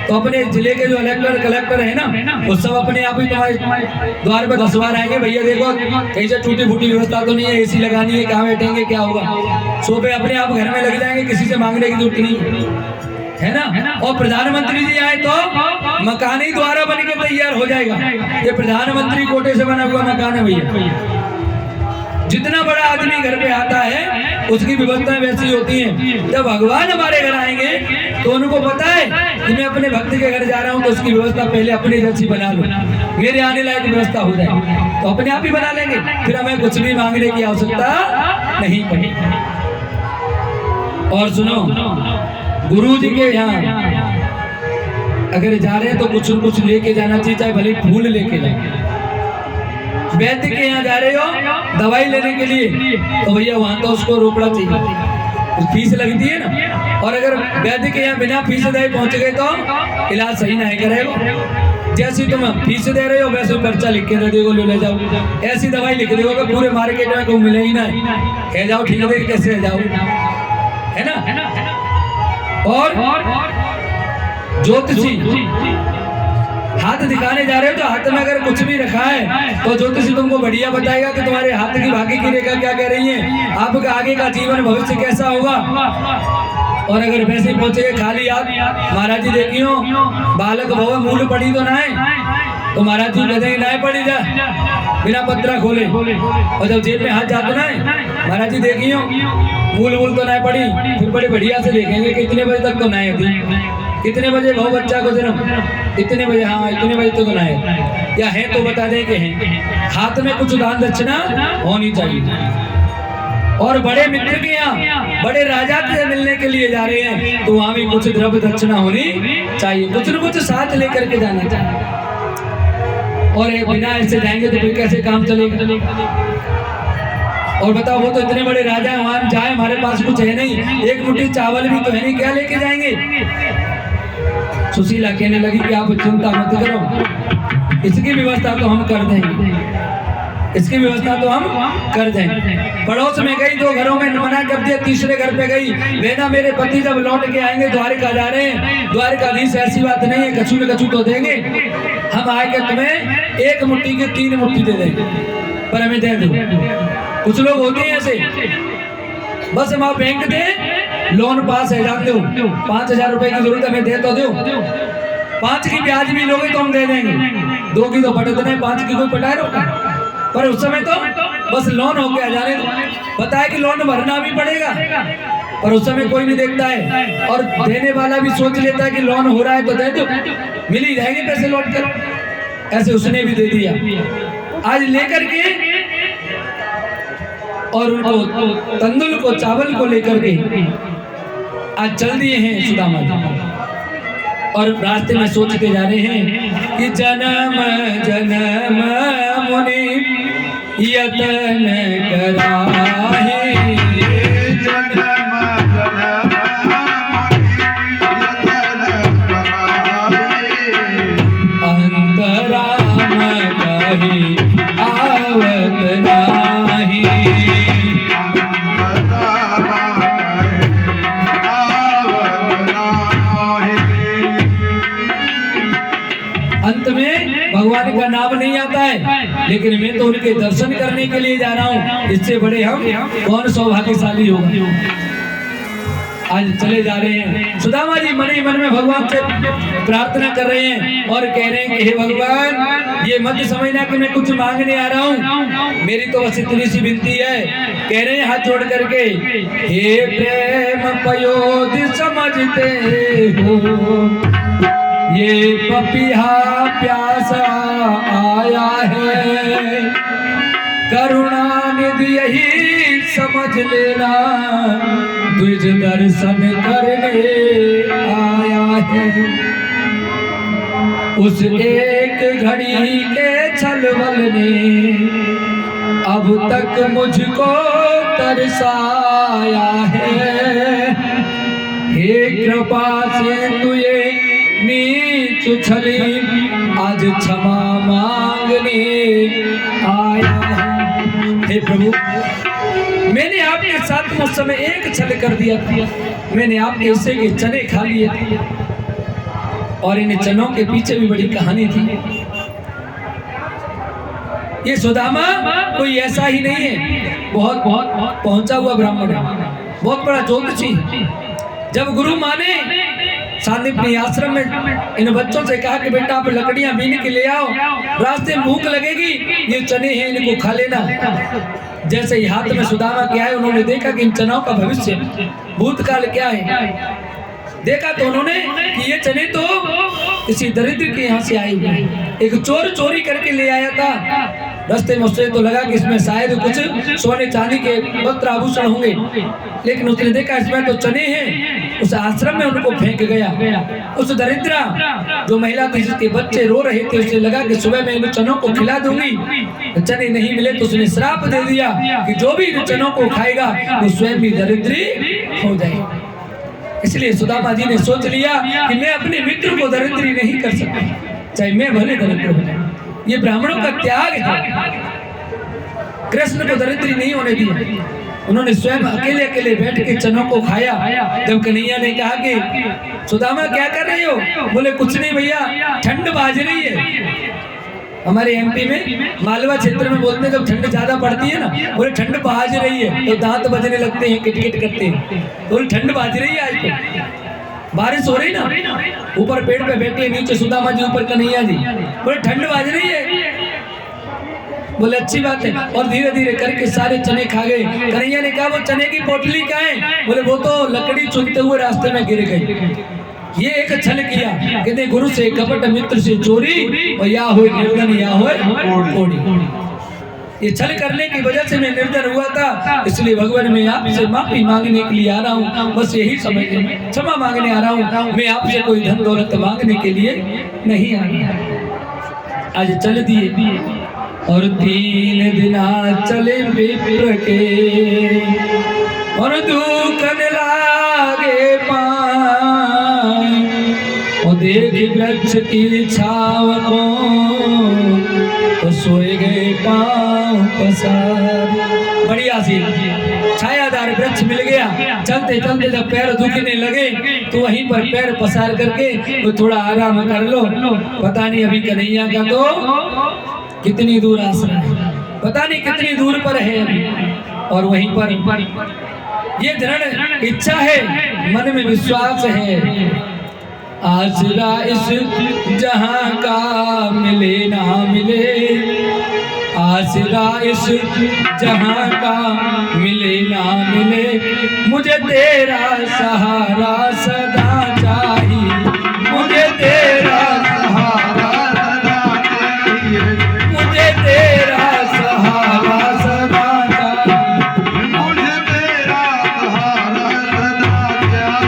तो अपने जिले के जो कलेक्टर है ना, वो सब अपने आप ही तुम्हारे द्वार पे धसवार आएंगे, भैया देखो कहीं से टूटी फूटी व्यवस्था तो नहीं है, एसी लगानी है, कहाँ बैठेंगे, क्या होगा। सोफे अपने आप घर में लग जाएंगे, किसी से मांगने की जरूरत नहीं है ना। और प्रधानमंत्री जी आए तो मकान ही द्वारा बन के तैयार हो जाएगा। ये प्रधानमंत्री कोटे से बना हुआ मकान है भैया। जितना बड़ा आदमी घर पे आता है उसकी व्यवस्थाएं वैसी होती हैं। जब भगवान हमारे घर आएंगे तो उनको पता है कि मैं अपने भक्त के घर जा रहा हूँ तो उसकी व्यवस्था पहले अपने जैसी बना लूं, मेरे आने लायक व्यवस्था हो जाए तो अपने आप ही बना लेंगे, फिर हमें कुछ भी मांगने की आवश्यकता नहीं पड़ेगी। और सुनो, गुरु जी के यहाँ अगर जा रहे हैं तो कुछ न कुछ लेके जाना चाहिए, चाहे भले फूल लेके जाए। वैद्य के यहाँ जा रहे हो दवाई लेने के लिए तो भैया वहां तो उसको रोकना चाहिए, फीस लगती है ना। और अगर वैद्य के यहाँ बिना फीस दे पहुंच गए तो इलाज सही नहीं करेगा। जैसी तुम फीस दे रहे हो वैसे पर्चा लिख के दे देगा, ले जाओ, ऐसी दवाई लिख देगा पूरे मार्केट में कोई मिले ही ना, कह जाओ ठीक है कैसे जाओ, है ना। और ज्योतिषी हाथ दिखाने जा रहे हो तो हाथ में अगर कुछ भी रखा है तो ज्योतिषी तुमको बढ़िया बताएगा कि तुम्हारे हाथ की भाग्य की रेखा क्या कह रही है, आपका आगे का जीवन भविष्य कैसा होगा। और अगर वैसे पहुंचे खाली हाथ, महाराज जी देखियो बालक भव मूल पड़ी तो ना है, तो महाराज जी कहते हैं ना पड़ी जा बिना पत्रा खोले। और जब जेब में हाथ जाते ना महाराज जी देखियो मूल तो ना पड़ी, फिर बड़े बढ़िया से देखेंगे कि इतने बजे तक तो ना थी, कितने बजे भाव बच्चा को जन्म, इतने बजे, हाँ इतने बजे तो ना है, या है तो बता दें कि है। हाथ में कुछ दान दक्षिणा होनी चाहिए। और बड़े मित्र के यहाँ बड़े राजा से मिलने के लिए जा रहे हैं तो वहां भी कुछ द्रव्य दक्षिणा होनी चाहिए, कुछ न कुछ साथ लेकर के जाना चाहिए। और बिना ऐसे जाएंगे तो फिर कैसे काम चलेगा। और बताओ वो तो इतने बड़े राजा वहां जाए, हमारे पास कुछ है नहीं, एक मुट्ठी चावल भी तो है नहीं, क्या लेके जाएंगे। सुशीला कहने लगी कि आप चिंता मत करो, इसकी व्यवस्था तो हम कर देंगे, इसकी व्यवस्था तो हम कर देंगे। पड़ोस में गई, दो घरों में मना कर दिया, तीसरे घर पे गई, बेटा मेरे पति जब लौट के आएंगे द्वारिका जा रहे हैं, द्वारिकाधीश ऐसी बात नहीं है, कछू न कछू तो देंगे, हम आएंगे तुम्हें एक मुट्ठी के 3 मुट्ठी दे देंगे, पर हमें दे दो। कुछ लोग होते हैं ऐसे, बस हम आप बैंक दे लोन पास है जानते हो, 5,000 रुपए की जरूरत है, मैं दे तो दो, 5 की ब्याज भी लोगे तो हम दे देंगे, 2 की तो पटत नहीं, 5 की कोई पटाए रोका। पर उस समय तो बस लोन हो गया, जाने दो। पता है कि लोन भरना भी पड़ेगा, पर उस समय कोई नहीं देखता है, और देने वाला भी सोच लेता है कि लोन हो रहा है तो दे दो, मिल ही जाएंगे पैसे लौट कर। ऐसे उसने भी दे दिया। आज लेकर के और उनको तंदुल को, चावल को लेकर के आज चल दिए हैं सुदामा जी, और रास्ते में सोचते जा रहे हैं कि जन्म जन्म मुनि यतन कराहे, अंतराम कही आवत नाही। अंत में भगवान का नाम नहीं आता है, लेकिन मैं तो उनके दर्शन करने के लिए जा रहा हूँ, इससे बड़े हम कौन सौभाग्यशाली होगा। आज चले जा रहे हैं, सुदामा जी मन ही मन में भगवान से प्रार्थना कर रहे हैं और कह रहे हैं कि हे भगवान, ये मत समझना कि मैं कुछ मांगने आ रहा हूँ, मेरी तो बस इतनी सी विनती है। कह रहे हैं हाथ जोड़ करके, हे प्रेम पयोधि समझते हो, ये पपिहा प्यासा आया है, करुणा निधि यही समझ लेना, तुझ दर्शन करने आया है। उस एक घड़ी के छलवल ने अब तक मुझको तरसाया है, हे कृपा से तुझे नीच छली आज क्षमा मांगने आया है। हे प्रभु, मैंने आपके साथ उस समय एक छल कर दिया था, मैंने आपके हिस्से के चने खा लिए थे, और इन चनों के पीछे भी बड़ी कहानी थी। ये सुदामा कोई ऐसा ही नहीं है, बहुत पहुंचा हुआ ब्राह्मण है, बहुत बड़ा ज्योतिषी है। जब गुरु माने सांदीपनी आश्रम में इन बच्चों से कहा कि बेटा आप लकड़ियां बीन के ले आओ, रास्ते में भूख लगेगी, ये चने हैं इनको खा लेना। जैसे ही हाथ में सुदामा के आए, उन्होंने देखा कि इन चनों का भविष्य भूतकाल क्या है। देखा तो उन्होंने कि ये चने तो किसी दरिद्र के यहाँ से आए हुए, एक चोर चोरी करके ले आया था। रास्ते में उससे तो लगा कि इसमें शायद कुछ सोने चांदी के वस्त्र आभूषण होंगे, लेकिन उसने देखा इसमें तो चने हैं, उस आश्रम में उनको फेंक गया। उस दरिद्रा जो महिला थी जिसके बच्चे रो रहे थे, उसे लगा कि सुबह मैं इन चनों को खिला दूंगी, चने नहीं मिले तो उसने श्राप दे दिया कि जो भी इन चनों को खाएगा वो स्वयं भी दरिद्री हो जाएगा। इसलिए सुदामा जी ने सोच लिया कि मैं अपने मित्र को दरिद्री नहीं कर सकता, चाहे मैं भले दरिद्र हो जाए। ये ब्राह्मणों का त्याग है, कृष्ण को दरिद्री नहीं होने दिया। उन्होंने स्वयं अकेले अकेले बैठ के चनों को खाया। जब कन्हैया ने कहा कि सुदामा क्या कर रही हो, बोले कुछ नहीं भैया, ठंड बाज रही है। हमारे एमपी में मालवा क्षेत्र में बोलते हैं जब ठंड ज्यादा पड़ती है ना, बोले ठंड बाज रही है, तो दांत बजने लगते हैं, किटकिट करते हैं, तो बोले ठंड बाज रही है। आज तो बारिश हो रही ना, ऊपर पेड़ पे बैठे, नीचे सुदामा जी, ऊपर कन्हैया जी, बोले ठंड बाज रही है। बोले अच्छी बात है, और धीरे धीरे करके सारे चने खा गए। कन्हैया ने कहा वो चने की पोटली कहाँ है, बोले वो तो लकड़ी चुनते हुए रास्ते में गिर गई। ये एक छल किया, कहते गुरु से कपट मित्र से चोरी, और या हो निर्धन या हो कोड़ी। ये छल करने की वजह से मैं निर्धन हुआ था, इसलिए भगवान मैं आपसे माफी मांगने के लिए आ रहा हूँ, बस यही समझ लें, क्षमा मांगने आ रहा हूँ, मैं आपसे कोई धन दौलत मांगने के लिए नहीं आ रहा। आज चल दिए और 3 दिना चले विप्र के, और दुखन लागे पाँव, और देख वृक्ष की छाव को, तो सोए गए पाँव पसार। बढ़िया सी छायादार वृक्ष मिल गया, चलते चलते जब पैर दुखने लगे तो वहीं पर पैर पसार करके तो थोड़ा आराम कर लो। पता नहीं अभी कन्हैया का तो कितनी दूर आश्रम है, पता नहीं कितनी दूर पर है अभी, और वहीं पर ये दृढ़ इच्छा है, मन में विश्वास है। आसरा इस जहां का मिले ना मिले, आसरा इस जहां का मिले ना मिले, मुझे तेरा सहारा सदा चाहिए, मुझे तेरा सहारा सदा चाहिए, मुझे तेरा सहारा सदा चाहिए, मुझे तेरा सहारा सदा चाहिए।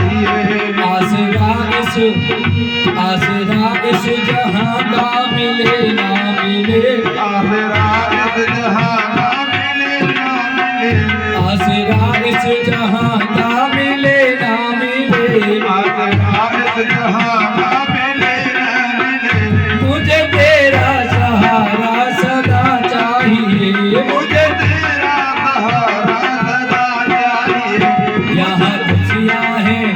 आसरा इस जहां का मिले ना मिले, आसरा इस जहां का मिले ना मिले, आसरा इस जहां का मिले ना मिले, आसरा इस जहां का मिले ना मिले, मुझे तेरा सहारा सदा चाहिए, मुझे तेरा सहारा सदा चाहिए। यहाँ खुशियाँ हैं,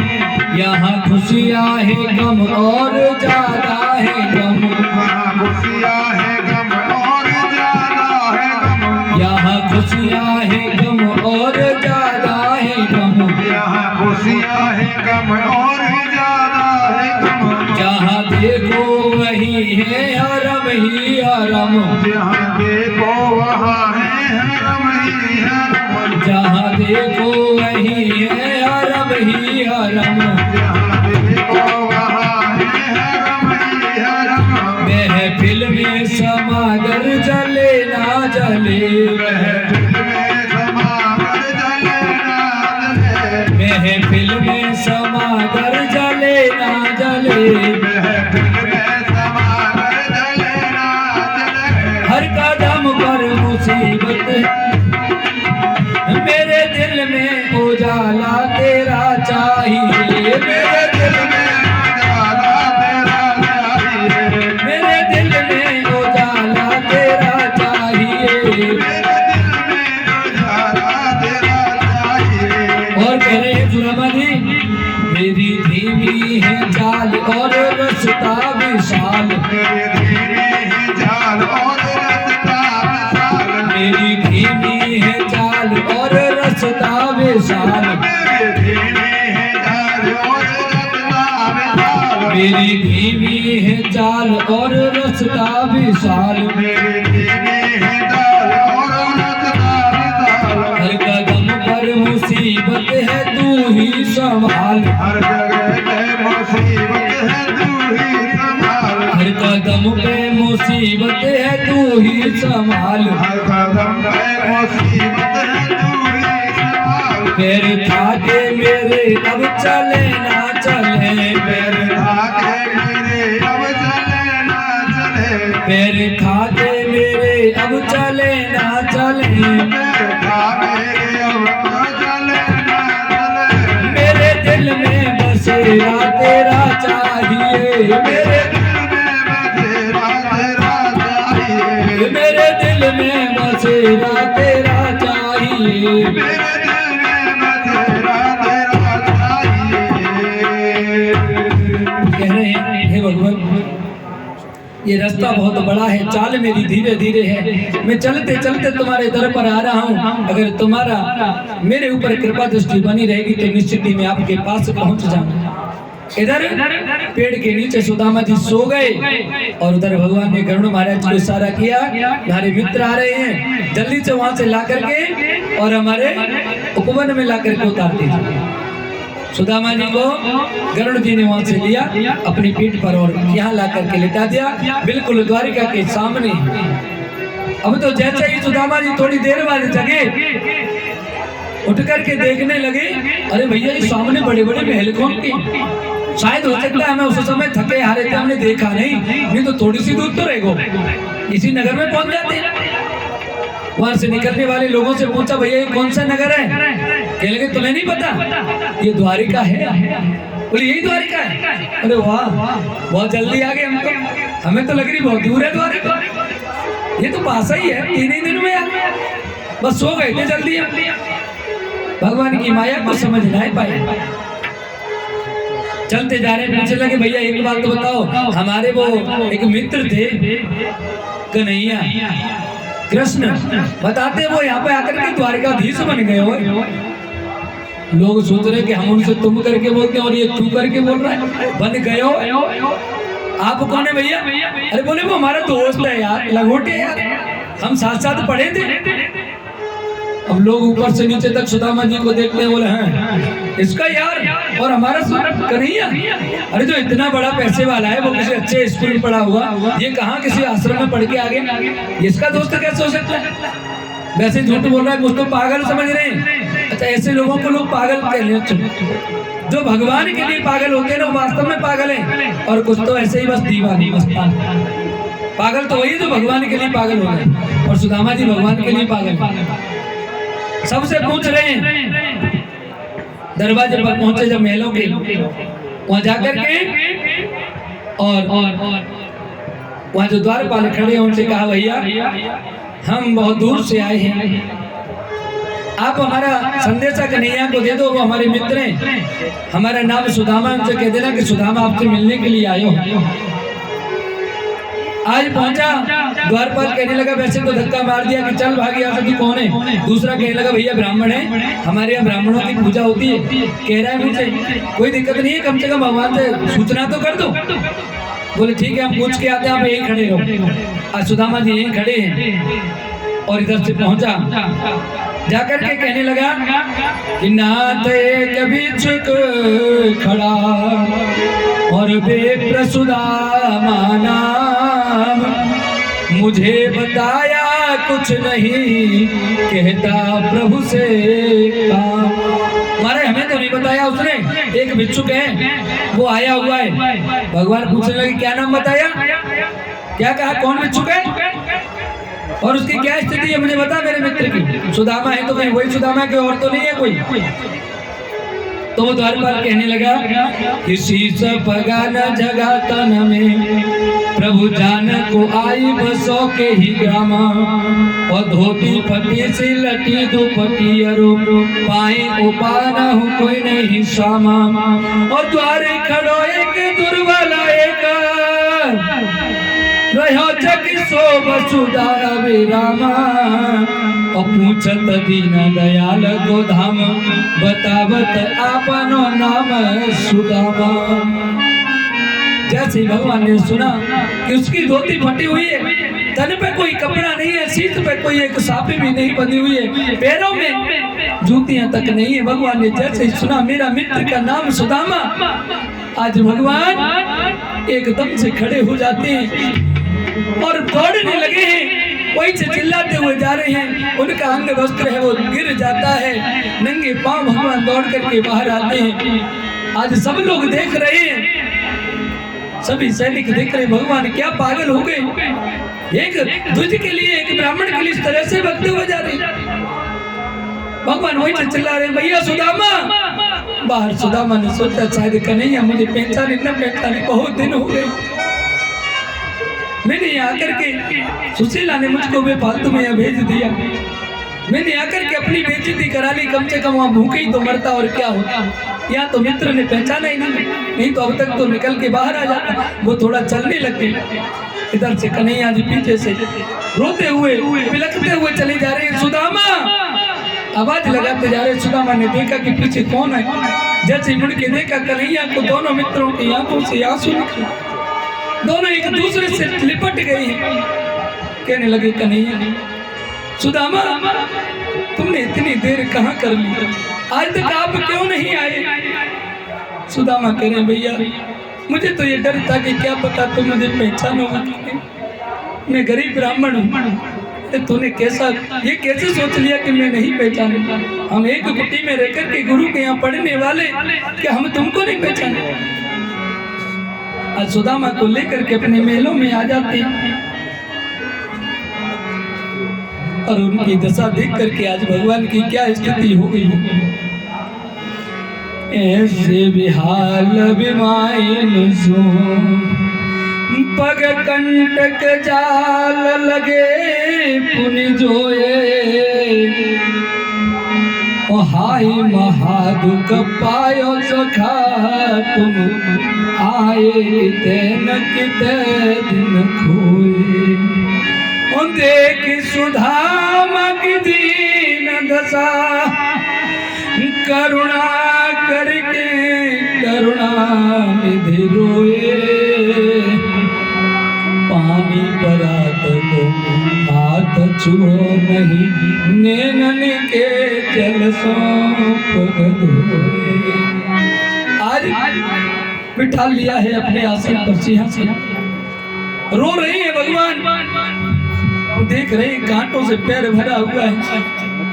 यहाँ खुशियाँ हैं, गम और ज्यादा है गम, वहाँ खुशियाँ है गम और ज्यादा है गम, यहाँ खुशियाँ हैं, गम और ज्यादा है गम, यहाँ खुशियाँ है गम और ज्यादा है गम, जहाँ देखो वही है हरम ही हरम, जहाँ देखो वहाँ है हरम ही हरम, जहाँ देखो वही है हरम ही हरम, जहाँ देखो वहाँ है हरम ही हरम, महफिल में समागर जले ना जले, महफिल में समागर जले ना जले, महफिल में समागर जले ना जले, महफिल में समागर जले ना जले, हर कदम पर मुसीबत मेरे दिल में उजाला तेरा चाहिए, मेरे दिल में उजाला तेरा चाहिए, मेरे दिल में उजाला तेरा चाहिए। मेरे दिल में उजाला तेरा चाहिए। और कह रहे हैं सुदामा जी, मेरी धीमी है चाल और रास्ता विशाल, मेरे धीमे है चाल और रास्ता विशाल, मेरी धीमी है चाल और रास्ता विशाल, मेरे धीमे है चाल और रास्ता विशाल, मेरी धीमी है चाल और रास्ता विशाल, मेरे धीमे है चाल और रास्ता विशाल, हर कदम पर मुसीबत है तू ही संभाल, हर जगह पे मुसीबत है तू ही संभाल, हर कदम पे मुसीबत है तू ही संभाल, हर कदम पे मुसीबत है तू ही संभाल, पैर थाके मेरे अब चले ना चले, पैर थाके मेरे अब चले ना चले, पैर थाके मेरे अब चले ना चले, पैर थाके अब चले ना चले, मेरे दिल में बसेरा तेरा चाहिए, मेरे मेरे दिल में बसेरा तेरा चाहिए, मेरे दिल में बसेरा तेरा चाहिए। मेरे दिल में बसेरा तेरा चाहिए। कह रहे हैं हे भगवान, ये रास्ता बहुत बड़ा है, चाल मेरी धीरे धीरे है, मैं चलते चलते तुम्हारे दर पर आ रहा हूँ, अगर तुम्हारा मेरे ऊपर कृपा दृष्टि बनी रहेगी तो निश्चित ही मैं आपके पास पहुँच जाऊंगा। इधर पेड़ के नीचे सुदामा जी सो गए और उधर भगवान ने गरुड़ महाराज को इशारा किया, हमारे मित्र आ रहे हैं, जल्दी से वहां से ला करके और हमारे उपवन में ला करके उतार दीजिए। सुदामा जी को गरुड़ जी ने वहां से लिया अपनी पीठ पर और यहाँ ला करके लिटा दिया, बिल्कुल द्वारिका के सामने। अब तो जैसे ही सुदामा जी थोड़ी देर बाद जगे, उठ करके देखने लगे, अरे भैया ये सामने बड़े बड़े महल कौन के, शायद हो सकता है हमें उस समय थके हारे थे, हमने देखा नहीं तो थोड़ी सी दूर तो रहेगो, इसी नगर में पहुंच जाते। वहां से निकलने वाले लोगों से पूछा, भैया ये कौन सा नगर है? कहने लगे तुम्हें नहीं पता, ये द्वारिका है। बोले यही द्वारिका है? अरे वाह, बहुत जल्दी आ गए हम तो, हमें तो लग रही बहुत दूर है द्वारिका, ये तो पास ही है, 3 ही दिन में आ गए, बस सो गए थे जल्दी हम। भगवान की माया को समझ नहीं पाए, चलते जा रहे पूछने लगे, भैया एक बात तो बताओ, हमारे वो एक मित्र थे कन्हैया कृष्ण, बताते वो यहाँ पे आकर के द्वारिकाधीश बन गए हो। लोग सोच रहे हैं कि हम उनसे तुम करके बोलते हैं और ये तू करके बोल रहा है। बन गए हो आप? कौन है भैया? अरे बोले वो हमारा दोस्त है यार, लंगोटे यार, हम साथ साथ पढ़े थे। अब लोग ऊपर से नीचे तक सुदामा जी को देखते हैं, बोले हैं इसका यार और हमारा कन्हैया। अरे जो इतना बड़ा पैसे वाला है, वो किसी अच्छे स्कूल में पढ़ा हुआ, ये कहाँ किसी आश्रम में पढ़ के आ गया, इसका दोस्त कैसे हो सकता है? वैसे झूठ बोल रहा है, कुछ तो पागल समझ रहे हैं। अच्छा, ऐसे लोगों को लोग पागल कहते हैं। जो भगवान के लिए पागल होते हैं ना, वास्तव में पागल हैं, और कुछ तो ऐसे ही बस दीवानी मस्तान। पागल तो वही जो भगवान के लिए पागल हो गए, और सुदामा जी भगवान के लिए पागल। सबसे पूछ रहे हैं, दरवाजे पर पहुंचे जब महलों के, वहां जाकर के और वहां जो द्वारपाल खड़े हैं उनसे कहा, भैया हम बहुत दूर से आए हैं, आप हमारा संदेशा कन्हैया को दे दो, वो हमारे मित्र हैं, हमारा नाम सुदामा, उनसे कह देना कि सुदामा आपसे मिलने के लिए आए हो। आज पहुंचा, द्वारपाल कहने लगा वैसे तो धक्का मार दिया कि चल भाग यहाँ से, तू कौन है? दूसरा कहने लगा भैया ब्राह्मण है, हमारे यहाँ ब्राह्मणों की पूजा होती है। कह रहा है मुझे कोई दिक्कत नहीं है, कम से कम भगवान से सूचना तो कर दो। बोले ठीक है, हम पूछ के आते हैं, आप यहीं खड़े रहो। आज सुदामा जी यहीं खड़े हैं और इधर से पहुंचा, जाकर के कहने लगा कि नाथ एक भिक्षुक खड़ा और बेप्र सुदामा नाम, मुझे बताया कुछ नहीं, कहता प्रभु से काम। मारे हमें तो नहीं बताया उसने, एक भिक्षुक है वो आया हुआ है। भगवान पूछने लगे क्या नाम बताया, क्या कहा, कौन भिक्षुक है और उसकी क्या स्थिति है, मुझे बता मेरे मित्र की। सुदामा है तो कहीं वही सुदामा के और तो नहीं है कोई? तो वो द्वारपाल कहने लगा, किसी से पगा न जगा तन में, प्रभु जान को आई बसो के ही ग्रामा, और धोती फटी सी लटी दुपटी अरो, पाए उपाना हूँ कोई नहीं सामा, और द्वारे खड़ो एक दुर्बला एक, रहो जग सो वसुधारा विरामा, और पूछत दीन दयाल को धाम, बतावत आपनो नाम सुदामा। जैसे भगवान ने सुना कि उसकी धोती फटी हुई है, तन पे कोई कपड़ा नहीं है, सीट पे कोई एक साफी भी नहीं बनी हुई है, पैरों में जूतियां तक नहीं है, भगवान ने जैसे ही सुना मेरा मित्र का नाम सुदामा, आज भगवान एकदम से खड़े हो जाते हैं और दौड़ने लगे हैं, वही से चिल्लाते हुए जा रहे हैं। उनका अंग वस्त्र है वो गिर जाता है, नंगे पांव भगवान दौड़ करके बाहर आते हैं। आज सब लोग देख रहे हैं, सभी सैनिक देख रहे हैं, भगवान क्या पागल हो गए, एक द्विज के लिए, एक ब्राह्मण के लिए इस तरह से भगते हुए जा रहे हैं। भगवान वही से चिल्ला रहे हैं, भैया सुदामा। बाहर सुदामा ने सोचा शायद कन्हैया मुझे पहचाने न पहचाने, बहुत दिन हो गए, मैंने आकर के सुशीला ने मुझको बेफालतू में यहाँ भेज दिया, मैंने आकर के अपनी बेइज्जती करा ली, कम से कम वहाँ भूखे ही तो मरता और क्या होता। यहाँ तो मित्र ने पहचाना ही नहीं तो अब तक तो निकल के बाहर आ जाता। वो थोड़ा चलने लग गए, इधर से कन्हैया जी पीछे से रोते हुए बिलखते हुए चले जा रहे हैं, सुदामा आवाज लगाते जा रहे। सुदामा ने देखा कि पीछे कौन है, जैसे मुड़ के देखा कन्हैया को, दोनों मित्रों की आंखों से आंसू निकले, दोनों एक दूसरे से लिपट गए हैं। कहने लगे कन्हैया सुदामा तुमने इतनी देर कहाँ कर ली, आज तक आप क्यों नहीं आए? सुदामा कह रहे भैया मुझे तो ये डर था कि क्या पता तुम मुझे पहचानोगे, मैं गरीब ब्राह्मण हूँ, तूने ये कैसे सोच लिया कि मैं नहीं पहचानूंगा? हम एक कुटी में रहकर के गुरु के यहाँ पढ़ने वाले, क्या हम तुमको नहीं पहचाने? आज सुदामा को लेकर के अपने महलों में आ जाते हैं और उनकी दशा देख करके आज भगवान की क्या स्थिति हो गई होगी। ऐसे बिहाल बिमाइन सो पग कंटक जाल लगे पुनि जोए, ओ हाय महादुख पायो सखा तुम आए किते न किते दिन खोए, ओ देख सुधामा की दीन दशा करुणा करके करुणा निधि रोए, पानी परात को हाथ छुओ नहीं, नैनन के जल सौंप धोए। आज बिठा लिया है अपने आसन पर सिंहासन, रो रहे हैं भगवान, देख रहे हैं कांटों से पैर भरा हुआ है।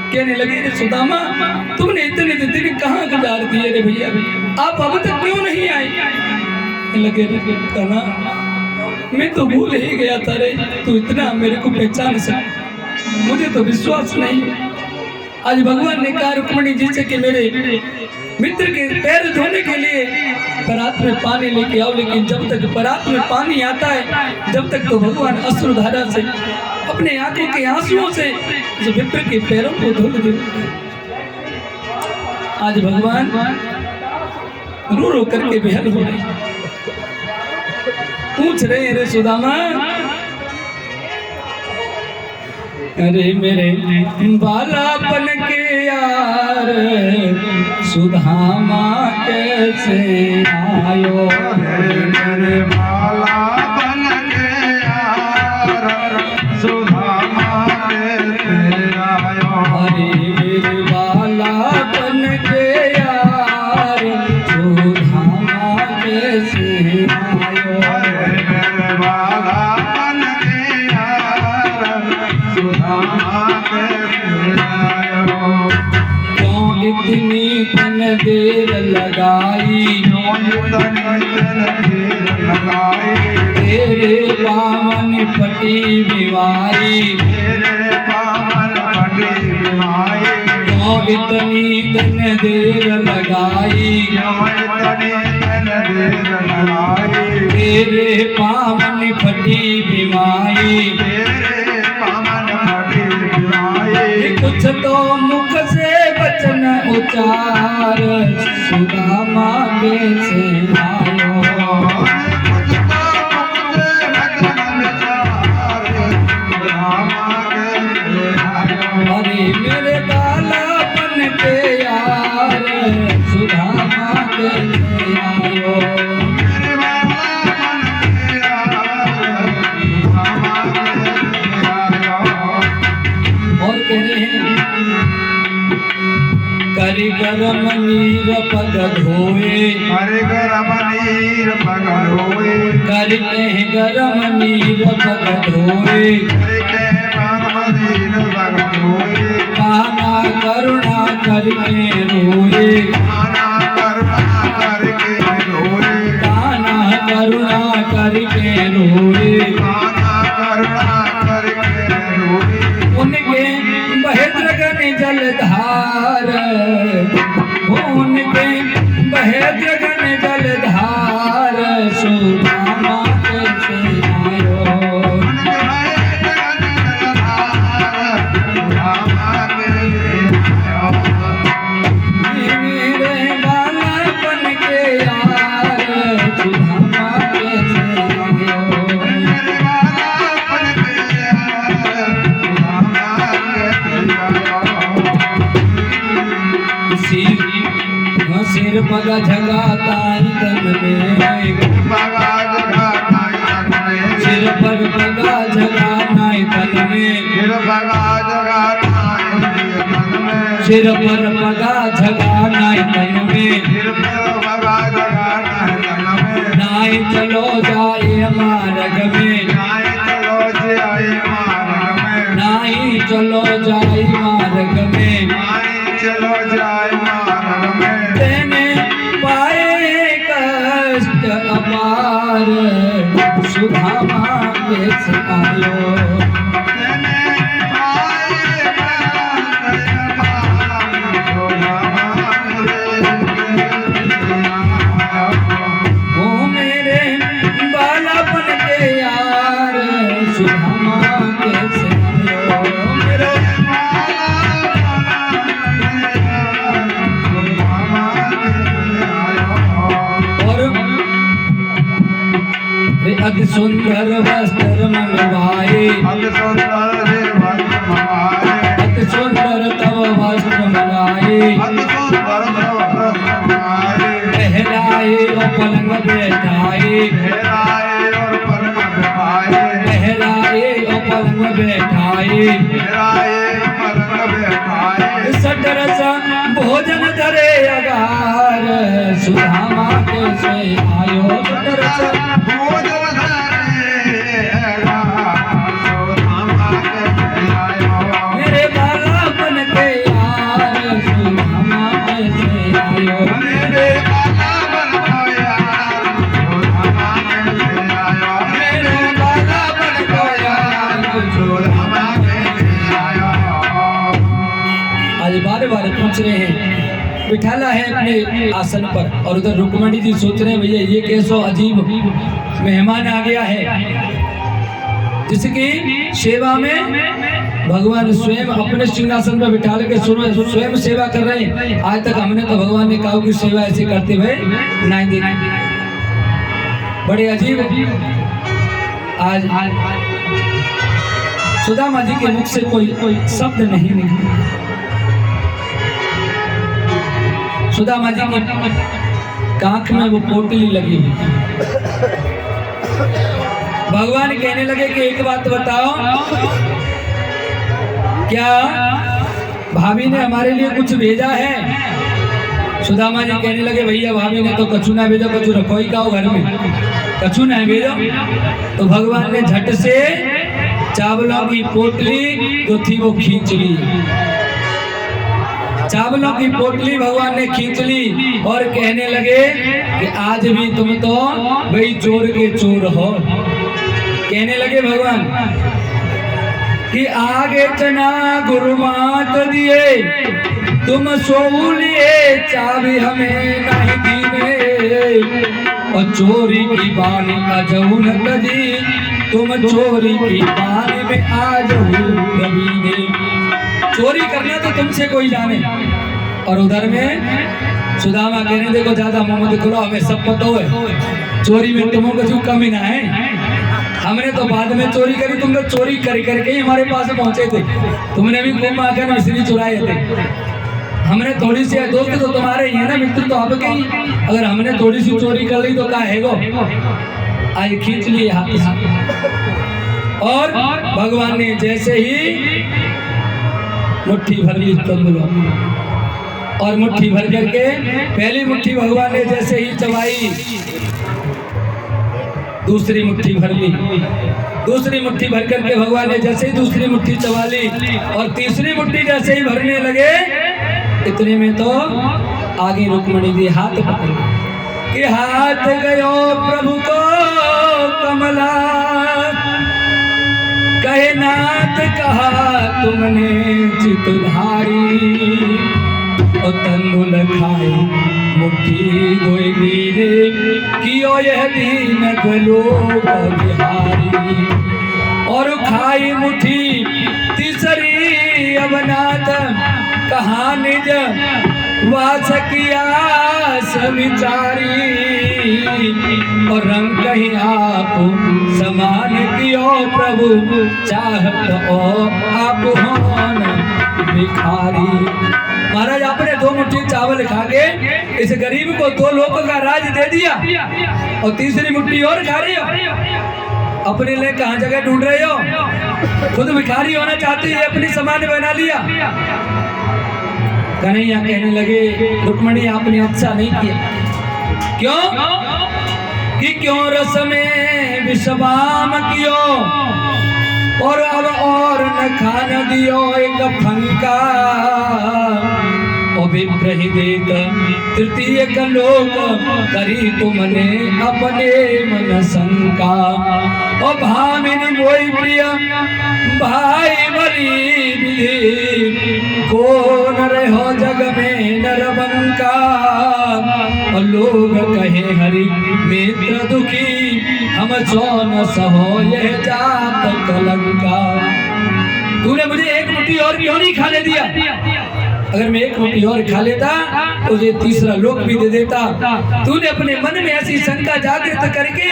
कहने लगे रे सुदामा, तुमने इतने दिन कहाँ गुजार दिए रे भैया, आप अब तक क्यों नहीं आए? लगे रे कहना, मैं तो भूल ही गया था रे, तू इतना मेरे को पहचान सक, मुझे तो विश्वास नहीं। आज भगवान ने कहा रुक्मिणी जी से कि मेरे मित्र के पैर धोने के लिए परात में पानी लेके आओ, लेकिन जब तक परात में पानी आता है, जब तक तो भगवान अश्रुधारा से, अपने आंखों के आंसुओं से उस मित्र के पैरों को धुल दे। आज भगवान रो रो करके बेहद हो रहे, पूछ रहे रे सुदामा, अरे मेरे बालापन के यार सुदामा कैसे आयो, मेरे बालापन के यार सुदामा कैसे आयो, अरे मेरे बालापन के यार सुदामा कैसे आयो, मेरे बालापन के यार सुदामा कैसे आयो, क्यों इतनी तन देर लगाई, तेरे पावन पटी बिवाई, क्यों इतनी तन देर लगाई, तेरे पावन पटी बिवाई, कुछ तो मुख से वचन उचार सुदामा कैसे आयो, अरे मेरे बालापन के यार सुदामा कैसे आयो। और कह रहे हैं करी गरम नीर पग धोए, हरे गरम नीर पग धोए, करते हैं गरम नीर पग धोए, काना करुणा करके रोए, काना करुणा करके रोए, उनके बहेद्र गन जलधार, उनके बहेद्र गन जलधार सुदामा कैसे आयो, मेरे बालापन के यार सुदामा कैसे आयो, सिर पगा झगाता तन में, सिर पर पगा झगाना तन में, सिर पर पगा झगाना तन में, नाई चलो जाए मार्ग में, नाई चलो जाए मार्ग में, चलो जाए मार्ग में, तेने पाए कष्ट अपार सुदामा कैसे आयो, ओ मेरे बालापन के यार सुदामा कैसे आयो, मेरे अति सुंदर वस्त्र मंगवाए, अति सुंदर तव वस्त्र मंगाए, पलंग बैठाए, सटरस भोजन धरे अगार, सुदामा कैसे आयो सटरस मेरे बाला बन के यार, सुदामा कैसे आयो मेरे बाला बन को यार, सुदामा कैसे आयो। आज बार बार पूछ रहे हैं, बिठाला है अपने आसन पर और उधर रुक्मणी जी सोच रहे हैं भैया ये कैसो अजीब मेहमान आ गया है, जिसकी सेवा में भगवान स्वयं अपने सिंहासन पर बिठा के स्वयं सेवा कर रहे हैं। आज तक हमने तो भगवान ने काऊ की सेवा ऐसे करते हुए नहीं देखी, बड़े अजीब। आज सुदामा जी के मुख से कोई शब्द नहीं निकला। सुदामा जी की कांख में वो पोटली लगी हुई। भगवान कहने लगे कि एक बात बताओ, क्या भाभी ने हमारे लिए कुछ भेजा है? सुदामा जी कहने लगे भैया भाभी ने तो कछु ना भेजो, कछु रखो ही खाओ घर में, कछु ना भेजो। तो भगवान ने झट से चावलों की पोटली जो थी वो खींच ली, चावलों की पोटली भगवान ने खींच ली और कहने लगे कि आज भी तुम तो भाई चोर के चोर हो। कहने लगे भगवान कि आगे चना गुरुमात दिए, तुम सो लिए चाबी हमें नहीं दीने, और चोरी की बानी अजहू न तजी, तुम चोरी की बानी में आज कभी ने। चोरी करना तो तुमसे कोई जाने। और उधर में सुदामा कहने देखो ज्यादा मोहम्मद खुला, हमें सब पता है चोरी में तुमों का जो कमी ना है, हमने तो बाद में चोरी करी, तुम लोग चोरी कर करके ही हमारे पास पहुंचे थे। तुमने भी खूब आकर मिश्री चुराए थे, हमने थोड़ी सी, दोस्त तो तुम्हारे ही है ना, मित्र तो आपके ही। अगर हमने थोड़ी सी चोरी कर ली तो क्या है गो, आज खींच लिए हाथ से। और भगवान ने जैसे ही मुट्ठी भर ली तंबुलों, और मुट्ठी भर करके पहली मुट्ठी भगवान ने जैसे ही चबाई, दूसरी मुट्ठी भर ली, दूसरी मुट्ठी भर करके भगवान ने जैसे ही दूसरी मुट्ठी चबा ली, और तीसरी मुट्ठी जैसे ही भरने लगे, इतने में तो आगे रुक्मणी जी हाथ पकड़ कि हाथ गयो प्रभु को कमला, कहे नाथ कहा तुमने चितधारी, और तंदुल खाए मुट्ठी गोइली रे, कियो यह दीन लोक बिहारी। और खाई मुट्ठी तीसरी अवनाथ, कहा निज वास किया सविचारी, और रंग कहीं आप समान कियो प्रभु, चाहत ओ आप होन भिखारी। महाराज आपने 2 मुट्ठी चावल खा के इस गरीब को 2 लोगों का राज दे दिया, और तीसरी मुट्ठी और खा रहे हो, अपने लिए कहाँ जगह ढूंढ रहे हो, खुद भिखारी होना चाहते हैं, अपनी समान बना लिया। कन्हैया कहने लगे रुक्मणी आपने अच्छा नहीं किया। क्यों? कि क्यों रस में विषवाम कियो, और अब और न खान दियो एक फंका, और विप्रहि देत तृतीय लोक, करी तुमने अपने मन शंका। और भामिन मोई प्रिय भाई बली विधि, को न रहो जग में नरबंका, और लोग कहे हरि मित्र दुखी, हम सो न सहो यह जात कलंका। तूने मुझे एक मुट्ठी और क्यों नहीं खाने दिया? अगर मैं एक मुट्ठी और खा लेता तो ये तीसरा लोक भी दे देता। तूने अपने मन में ऐसी शंका जागृत करके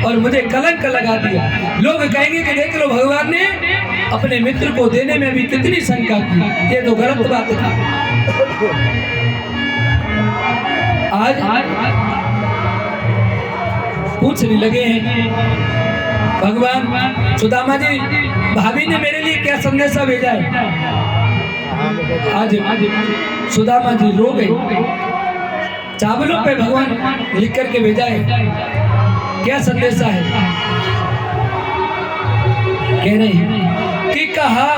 और मुझे कलंक लगा दिया। लोग कहेंगे कि देख लो भगवान ने अपने मित्र को देने में भी कितनी शंका की, ये तो गलत बात है। आज पूछने लगे हैं भगवान सुदामा जी भाभी ने मेरे लिए क्या संदेशा भेजा है। आज सुदामा जी रो गए, चावलों पे भगवान लिख करके भेजा है, क्या संदेशा है। कह रहे हैं कि कहा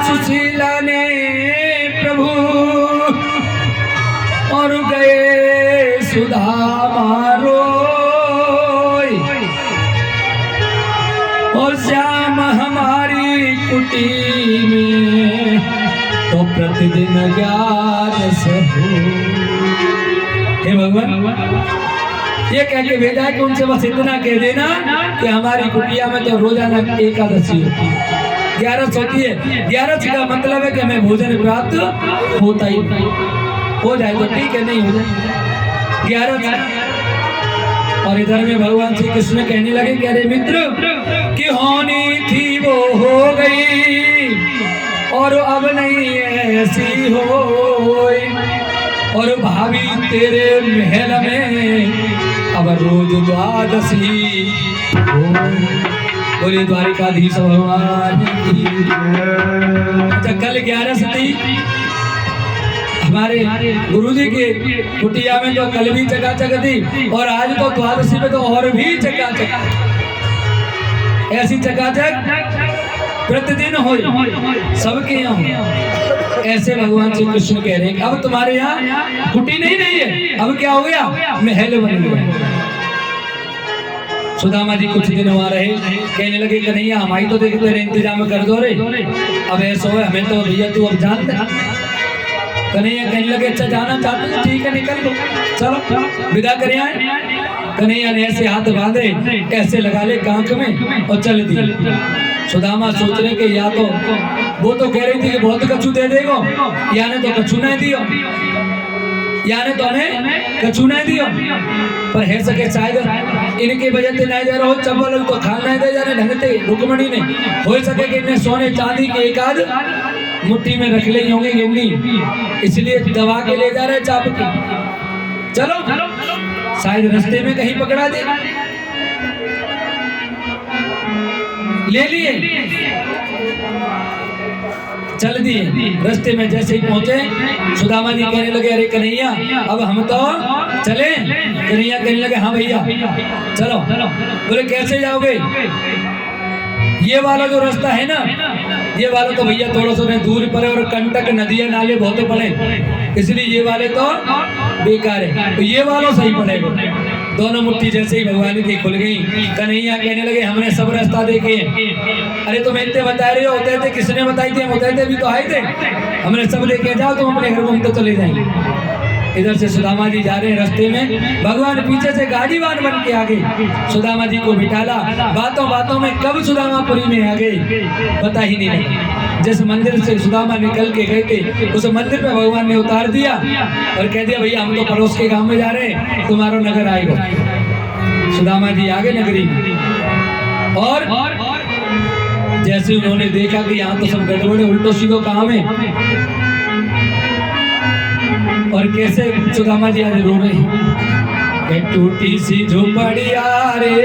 सुशीला ने प्रभु और गए सुदामा रोई, और श्याम हमारी कुटी में तो प्रतिदिन 11 हो। हे भगवान, ये कह के भेजा है कि उनसे बस इतना कह देना कि हमारी कुटिया में तो रोजाना एकादशी होती है, 11 होती है। 11 का मतलब है कि हमें भोजन प्राप्त होता ही हो जाए तो ठीक है, नहीं हो जाए 11। और इधर में भगवान श्री कृष्ण कहने लगे कि अरे मित्र, कि होनी थी वो हो गई और अब नहीं ऐसी हो, और भाभी तेरे महल में अब रोज द्वादशी हो। बोले द्वारिकाधीश भगवान की। अच्छा, कल 11 थी हमारे गुरुजी की कुटिया में, तो कल भी चकाचक थी, और आज तो द्वादशी में तो और भी चकाचक, ऐसी चकाचक प्रतिदिन हो सबके यहाँ हो। ऐसे भगवान श्री कृष्ण कह रहे हैं अब तुम्हारे यहाँ कुटी नहीं है, अब क्या हो गया, महल बन गया। सुदामा जी कुछ दिन वहाँ रहे, कहने लगे कन्हैया हमारी तो देख तेरे इंतजाम कर दो रे, अब ऐसा हो हमें तो भैया तू अब जान दे। कन्हैया कहने लगे अच्छा जाना चाहते हो, ठीक है निकल लो, चलो विदा करे आए। कन्हैया ने ऐसे हाथ बांधे, ऐसे लगा ले कांख में और चल दिए। सुदामा सोच रहे कि या तो वो तो कह रही थी कि बहुत कछु दे देगो, या ने तो कछु नहीं दियो, या ने तो हमें कछु नहीं दियो, पर है सके शायद इनके वजह से नहीं दे रहा हो, चब्बल तो खान नहीं दे जा रहे ढंग से रुकमणी ने, हो सके कि इन्हें सोने चांदी के एक आध मुट्ठी में रख ले होंगे गिन्नी, इसलिए दबा के ले जा रहे चाप के। चलो शायद रास्ते में कहीं पकड़ा दे, ले लिए, चल दिए। रास्ते में जैसे ही पहुंचे सुदामा जी कहने लगे अरे कन्हैया अब हम तो चले। कन्हैया कहने लगे हाँ भैया चलो। बोले कैसे जाओगे, ये वाला जो रास्ता है ना, ये वाला तो भैया थोड़ा सा दूर पड़े और कंटक नदियां नाले बहुत पड़े, इसलिए ये वाले तो बेकार है, तो ये वालों सही पड़ेगा। दोनों मुट्ठी जैसे ही भगवान की खुल गई। कन्हैया कहने लगे हमने सब रास्ता देखे। अरे तुम इतने बता रहे हो, होते थे किसने बताई थी, हम होते थे भी तो आए थे, हमने सब देखे, जाओ तुम अपने घर में, हम तो चले जाएंगे। इधर से सुदामा जी जा रहे हैं, रास्ते में भगवान पीछे से गाड़ीवान बन के आ गए, सुदामा जी को बिठाला। बातों बातों में कब सुदामापुरी में आ गए पता ही नहीं लगा। जिस मंदिर से सुदामा निकल के गए थे उस मंदिर पे भगवान ने उतार दिया और कह दिया भैया हम तो पड़ोस के गांव में जा रहे हैं, तुम्हारा नगर आएगा। सुदामा जी आगे नगरी में, और जैसे उन्होंने देखा कि यहाँ तो सब गड़बड़े उल्टो सीधो काम है, और कैसे सुदामा जी आज रो रहे हैं, टूटी सी झोपड़िया रे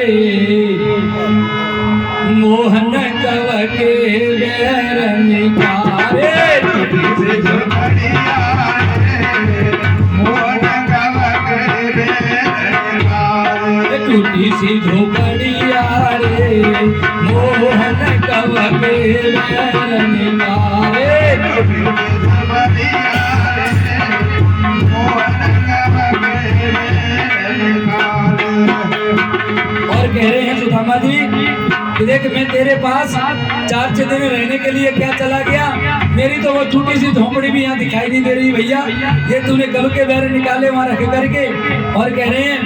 मोहन कव के बैरन कारे, टूटी सी झोपड़िया रे मोहन कव के बैरन कारे, टूटी सी झोपड़िया रे मोहन कव के बैरन कारे। और कह रहे हैं सुदामा जी कि देख मैं तेरे पास 4-6 दिन रहने के लिए क्या चला गया, मेरी तो वो छोटी सी झोपड़ी भी यहाँ दिखाई नहीं दे रही भैया, ये तूने कब के बैर निकाले वहां रख करके। और कह रहे हैं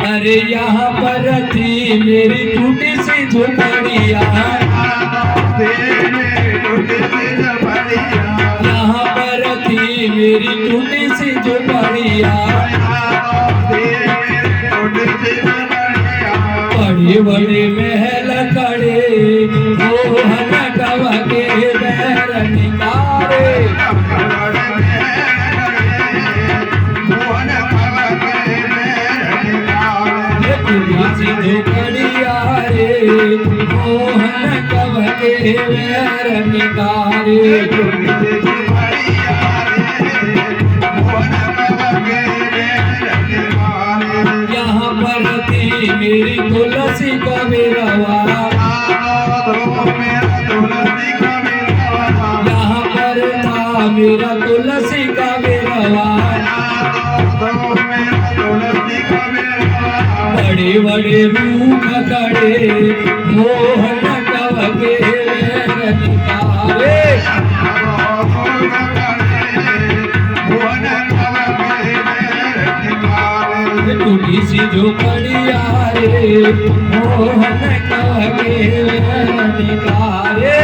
अरे यहाँ पर थी मेरी टूटी सी झोपड़िया, यहाँ पर थी मेरी टूटी सी झोपड़िया, बड़े बड़े महल खड़े मोहन कव के बैरन कारे, टूटी सी झोपड़िया रे मोहन कव के वैर निकारे यहाँ पर थी मेरी तुलसी कबीरवा यहाँ पर था मेरा तुलसी कबीरवा बड़े बड़े रूप खड़े मोहन कव के वैर निकारे टूटी सी झोपड़िया रे मोहन कव के वैर निकारे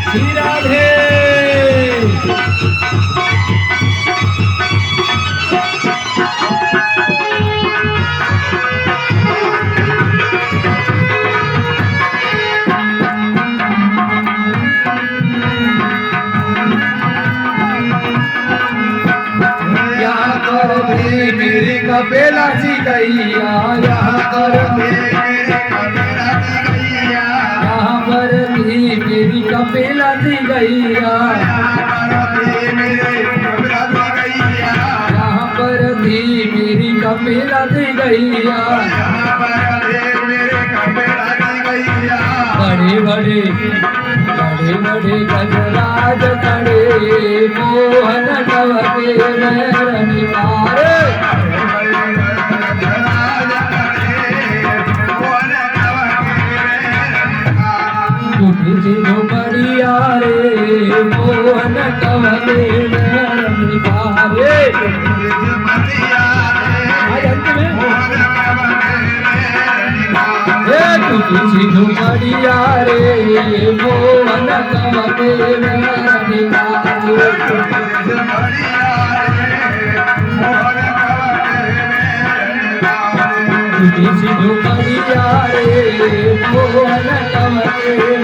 श्री राधे यहाँ पर भी मेरी कपेला सी गैया यहाँ पर भी यहाँ पर भी मेरी कपेला सी गैया यहाँ पर भी मेरी कपेला सी गैया बड़े बड़े गजराज खड़े मोहन कव के वैर निकारे टूटी सी झोपड़िया रे मोहन कव के वैर निकारे टूटी सी झोपड़िया रे मोहन कव के वैर निकारे टूटी सी झोपड़िया रे मोहन कव के